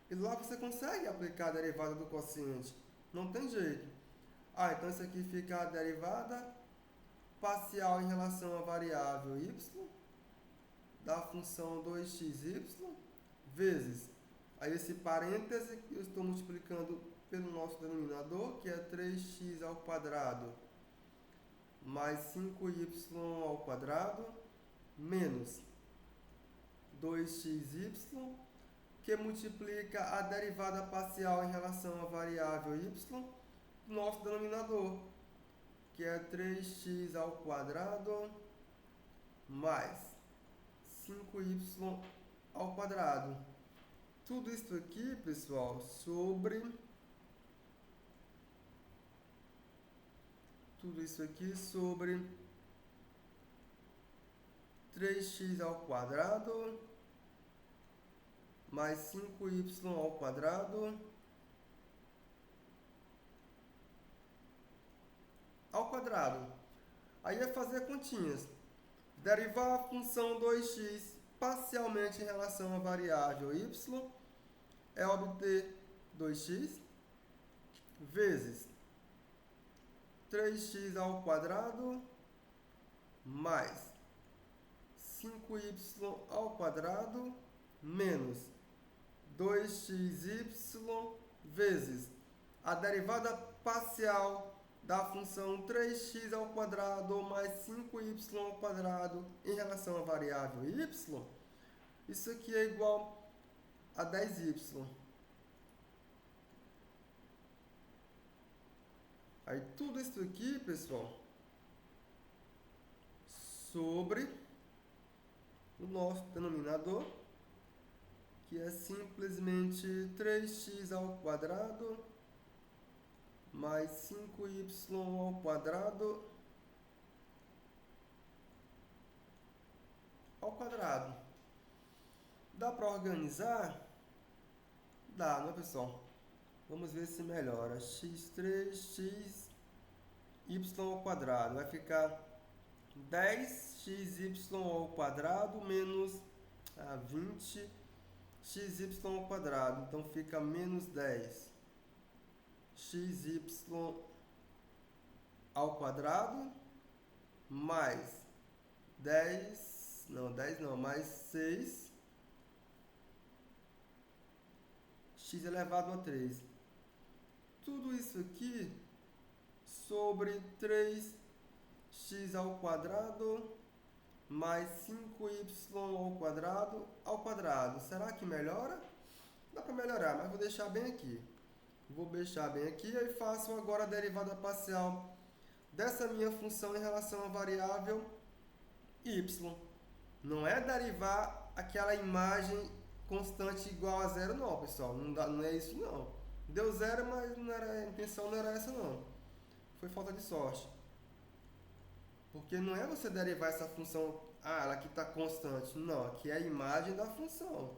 E lá você consegue aplicar a derivada do quociente. Não tem jeito. Então isso aqui fica a derivada parcial em relação à variável y da função 2xy vezes. Aí esse parêntese eu estou multiplicando pelo nosso denominador, que é 3x ao quadrado mais 5y ao quadrado menos 2xy, que multiplica a derivada parcial em relação à variável y do nosso denominador, que é 3x ao quadrado mais 5y ao quadrado. Tudo isso aqui, pessoal, sobre 3x ao quadrado mais 5y ao quadrado ao quadrado. Aí é fazer continhas. Derivar a função 2x parcialmente em relação à variável y é obter 2x vezes 3x ao quadrado mais 5y ao quadrado menos 2xy vezes a derivada parcial da função 3x ao quadrado mais 5y ao quadrado em relação à variável y. Isso aqui é igual a 10y. Aí tudo isso aqui, pessoal, sobre o nosso denominador, que é simplesmente 3x ao quadrado mais 5y ao quadrado ao quadrado. Dá para organizar? Dá, né, pessoal? Vamos ver se melhora. x3, y ao quadrado. Vai ficar 10xy ao quadrado menos 20xy ao quadrado. Então fica menos 10xy ao quadrado mais mais 6x elevado a 3. Tudo isso aqui sobre 3x ao quadrado mais 5y ao quadrado. Será que melhora? Dá para melhorar, mas vou deixar bem aqui. E faço agora a derivada parcial dessa minha função em relação à variável y. Não é derivar aquela imagem constante igual a zero, não, pessoal. Não é isso, não. Deu zero, mas a intenção não era essa, não. Foi falta de sorte. Porque não é você derivar essa função, ela aqui está constante. Não, aqui é a imagem da função.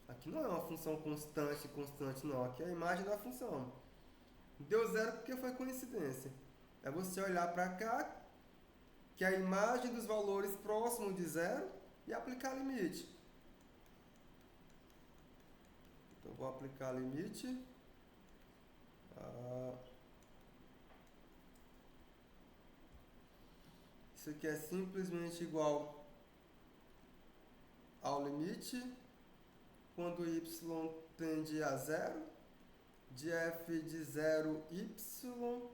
Aqui não é uma função constante, não. Aqui é a imagem da função. Deu zero porque foi coincidência. É você olhar para cá, que é a imagem dos valores próximos de zero, e aplicar limite. Então, vou aplicar limite. Isso aqui é simplesmente igual ao limite quando y tende a zero, de f de 0y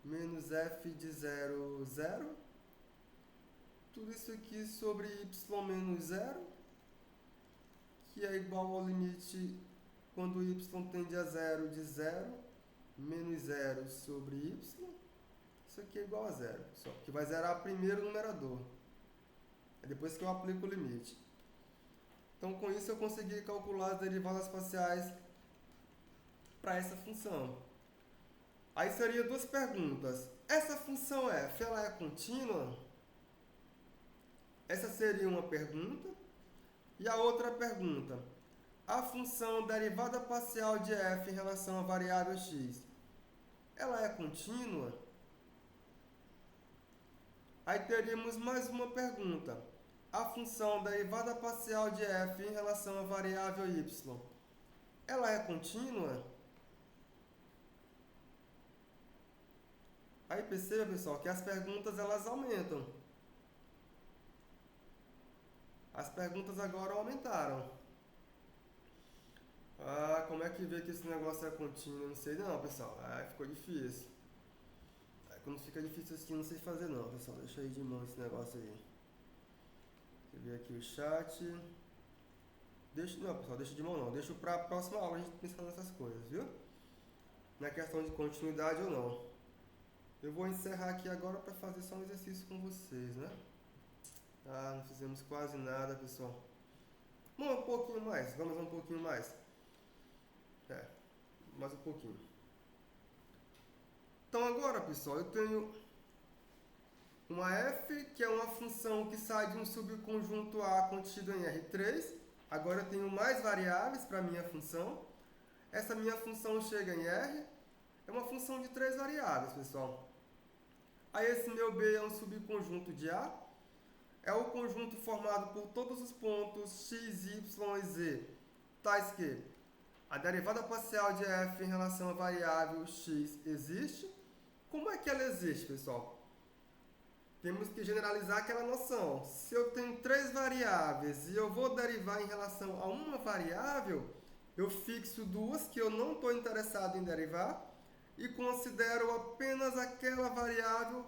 menos f de 0, 0. Tudo isso aqui sobre y menos 0, que é igual ao limite quando y tende a 0 de 0 menos 0 sobre y. Isso aqui é igual a 0, só que vai zerar primeiro o numerador. É depois que eu aplico o limite. Então, com isso, eu consegui calcular as derivadas parciais para essa função. Aí seria duas perguntas. Essa função f, ela é contínua? Essa seria uma pergunta. E a outra pergunta: a função derivada parcial de f em relação à variável x, ela é contínua? Aí teríamos mais uma pergunta: a função derivada parcial de f em relação à variável y, ela é contínua? Aí perceba, pessoal, que as perguntas elas aumentam. As perguntas agora aumentaram. Ah, como é que vê que esse negócio é contínuo? Não sei não, pessoal. Ah, ficou difícil. Aí, quando fica difícil assim, não sei fazer não, pessoal. Deixa aí de mão esse negócio aí. Deixa eu ver aqui o chat. Não, pessoal, deixa de mão não. Deixa pra próxima aula a gente pensar nessas coisas, viu? Na questão de continuidade ou não. Eu vou encerrar aqui agora para fazer só um exercício com vocês, né? Ah, não fizemos quase nada, pessoal. Um pouquinho mais, vamos um pouquinho mais. Mais um pouquinho. Então agora, pessoal, eu tenho uma f, que é uma função que sai de um subconjunto A contido em R3. Agora eu tenho mais variáveis para minha função. Essa minha função chega em R. É uma função de 3 variáveis, pessoal. Aí esse meu B é um subconjunto de A. É o conjunto formado por todos os pontos x, y e z, tais que a derivada parcial de f em relação à variável x existe. Como é que ela existe, pessoal? Temos que generalizar aquela noção. Se eu tenho 3 variáveis e eu vou derivar em relação a uma variável, eu fixo duas que eu não estou interessado em derivar e considero apenas aquela variável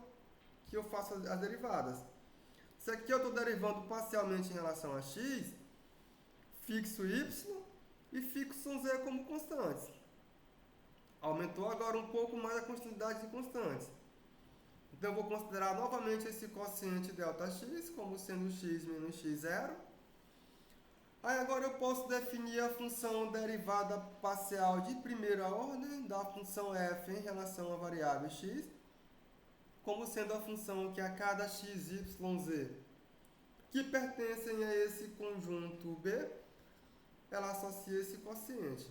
que eu faço as derivadas. Se aqui eu estou derivando parcialmente em relação a x, fixo y e fixo z como constantes. Aumentou agora um pouco mais a quantidade de constantes. Então eu vou considerar novamente esse quociente ΔX como sendo x menos x0. Aí agora eu posso definir a função derivada parcial de primeira ordem da função f em relação à variável x como sendo a função que a cada x, y, z que pertencem a esse conjunto B, ela associa esse quociente.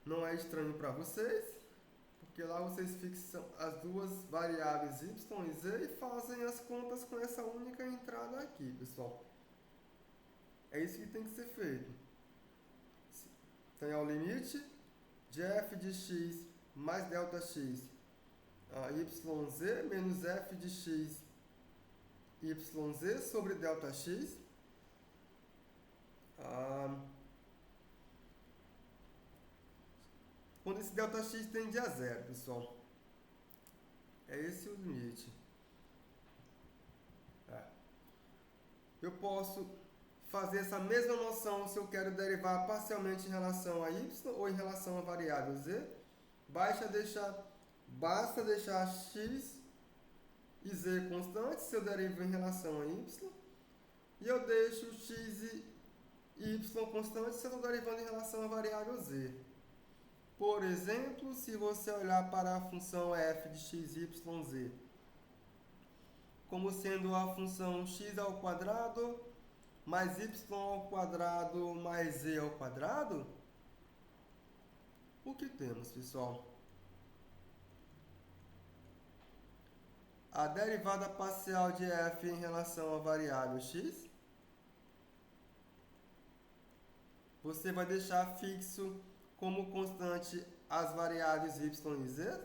Não é estranho para vocês, porque lá vocês fixam as duas variáveis y e z e fazem as contas com essa única entrada aqui, pessoal. É isso que tem que ser feito. Tem ao limite de f de x mais ΔX yz menos f de x yz sobre ΔX. Quando esse ΔX tende a zero, pessoal. É esse o limite. Eu posso fazer essa mesma noção se eu quero derivar parcialmente em relação a y ou em relação à variável z. Basta deixar x e z constantes se eu derivo em relação a y. E eu deixo x e y constantes se eu estou derivando em relação à variável z. Por exemplo, se você olhar para a função f de x, y, z como sendo a função x ao quadrado mais y ao quadrado mais z ao quadrado, o que temos, pessoal? A derivada parcial de f em relação à variável x. Você vai deixar fixo como constante as variáveis y e z.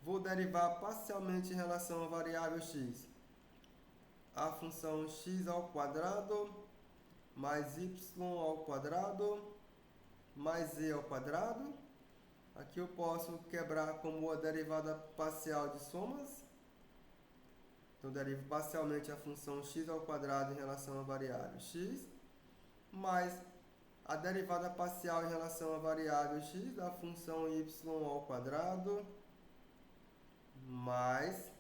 Vou derivar parcialmente em relação à variável x a função x ao quadrado mais y ao quadrado mais z ao quadrado. Aqui eu posso quebrar como a derivada parcial de somas. Então, eu derivo parcialmente a função x ao quadrado em relação à variável x, mais a derivada parcial em relação à variável x da função y ao quadrado, mais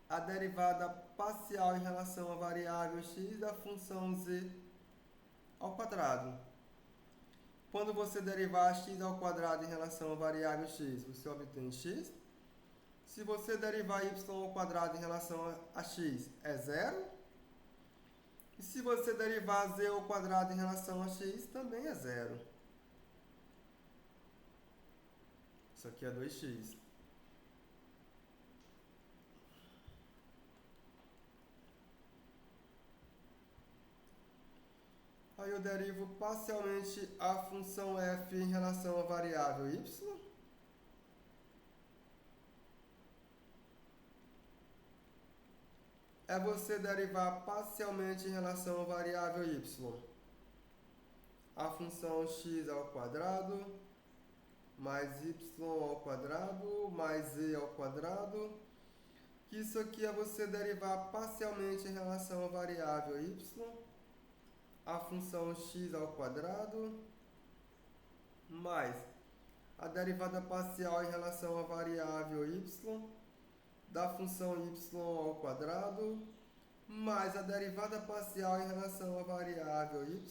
a derivada parcial em relação à variável x da função z ao quadrado. Quando você derivar x ao quadrado em relação à variável x, você obtém x. Se você derivar y ao quadrado em relação a x, é zero. E se você derivar z ao quadrado em relação a x, também é zero. Isso aqui é 2x. Aí eu derivo parcialmente a função f em relação à variável y. É você derivar parcialmente em relação à variável y a função x ao quadrado mais y ao quadrado mais z ao quadrado. Isso aqui é você derivar parcialmente em relação à variável y a função x ao quadrado mais a derivada parcial em relação à variável y da função y ao quadrado mais a derivada parcial em relação à variável y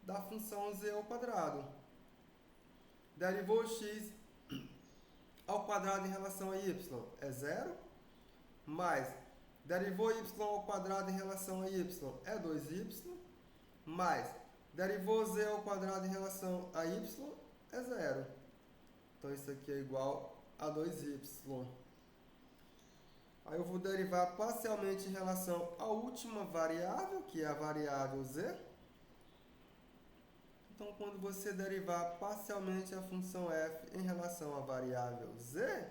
da função z ao quadrado. Derivou x ao quadrado em relação a y é zero, mais derivou y ao quadrado em relação a y é 2y, mais derivou z ao quadrado em relação a y é zero. Então isso aqui é igual a 2y. Aí eu vou derivar parcialmente em relação à última variável, que é a variável z. Então, quando você derivar parcialmente a função f em relação à variável z,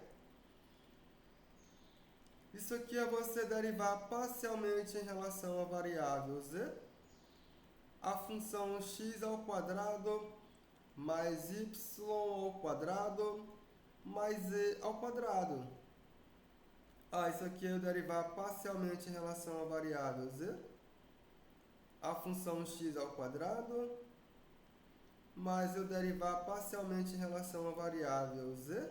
isso aqui é você derivar parcialmente em relação à variável z a função x ao quadrado mais y ao quadrado mais z ao quadrado. Isso aqui é eu derivar parcialmente em relação à variável z a função x ao quadrado mais eu derivar parcialmente em relação à variável z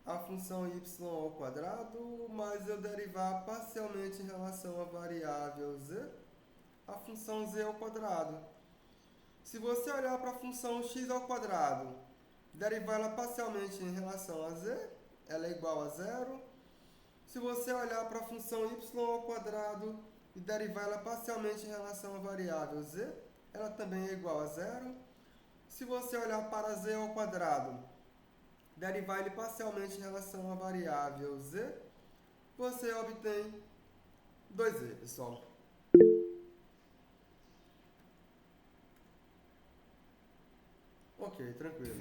a função y ao quadrado mais eu derivar parcialmente em relação à variável z a função z ao quadrado. Se você olhar para a função x ao quadrado, derivar ela parcialmente em relação a z, ela é igual a zero. Se você olhar para a função y ao quadrado e derivar ela parcialmente em relação à variável z, ela também é igual a zero. Se você olhar para z ao quadrado, derivar ele parcialmente em relação à variável z, você obtém 2z, pessoal. Ok, tranquilo.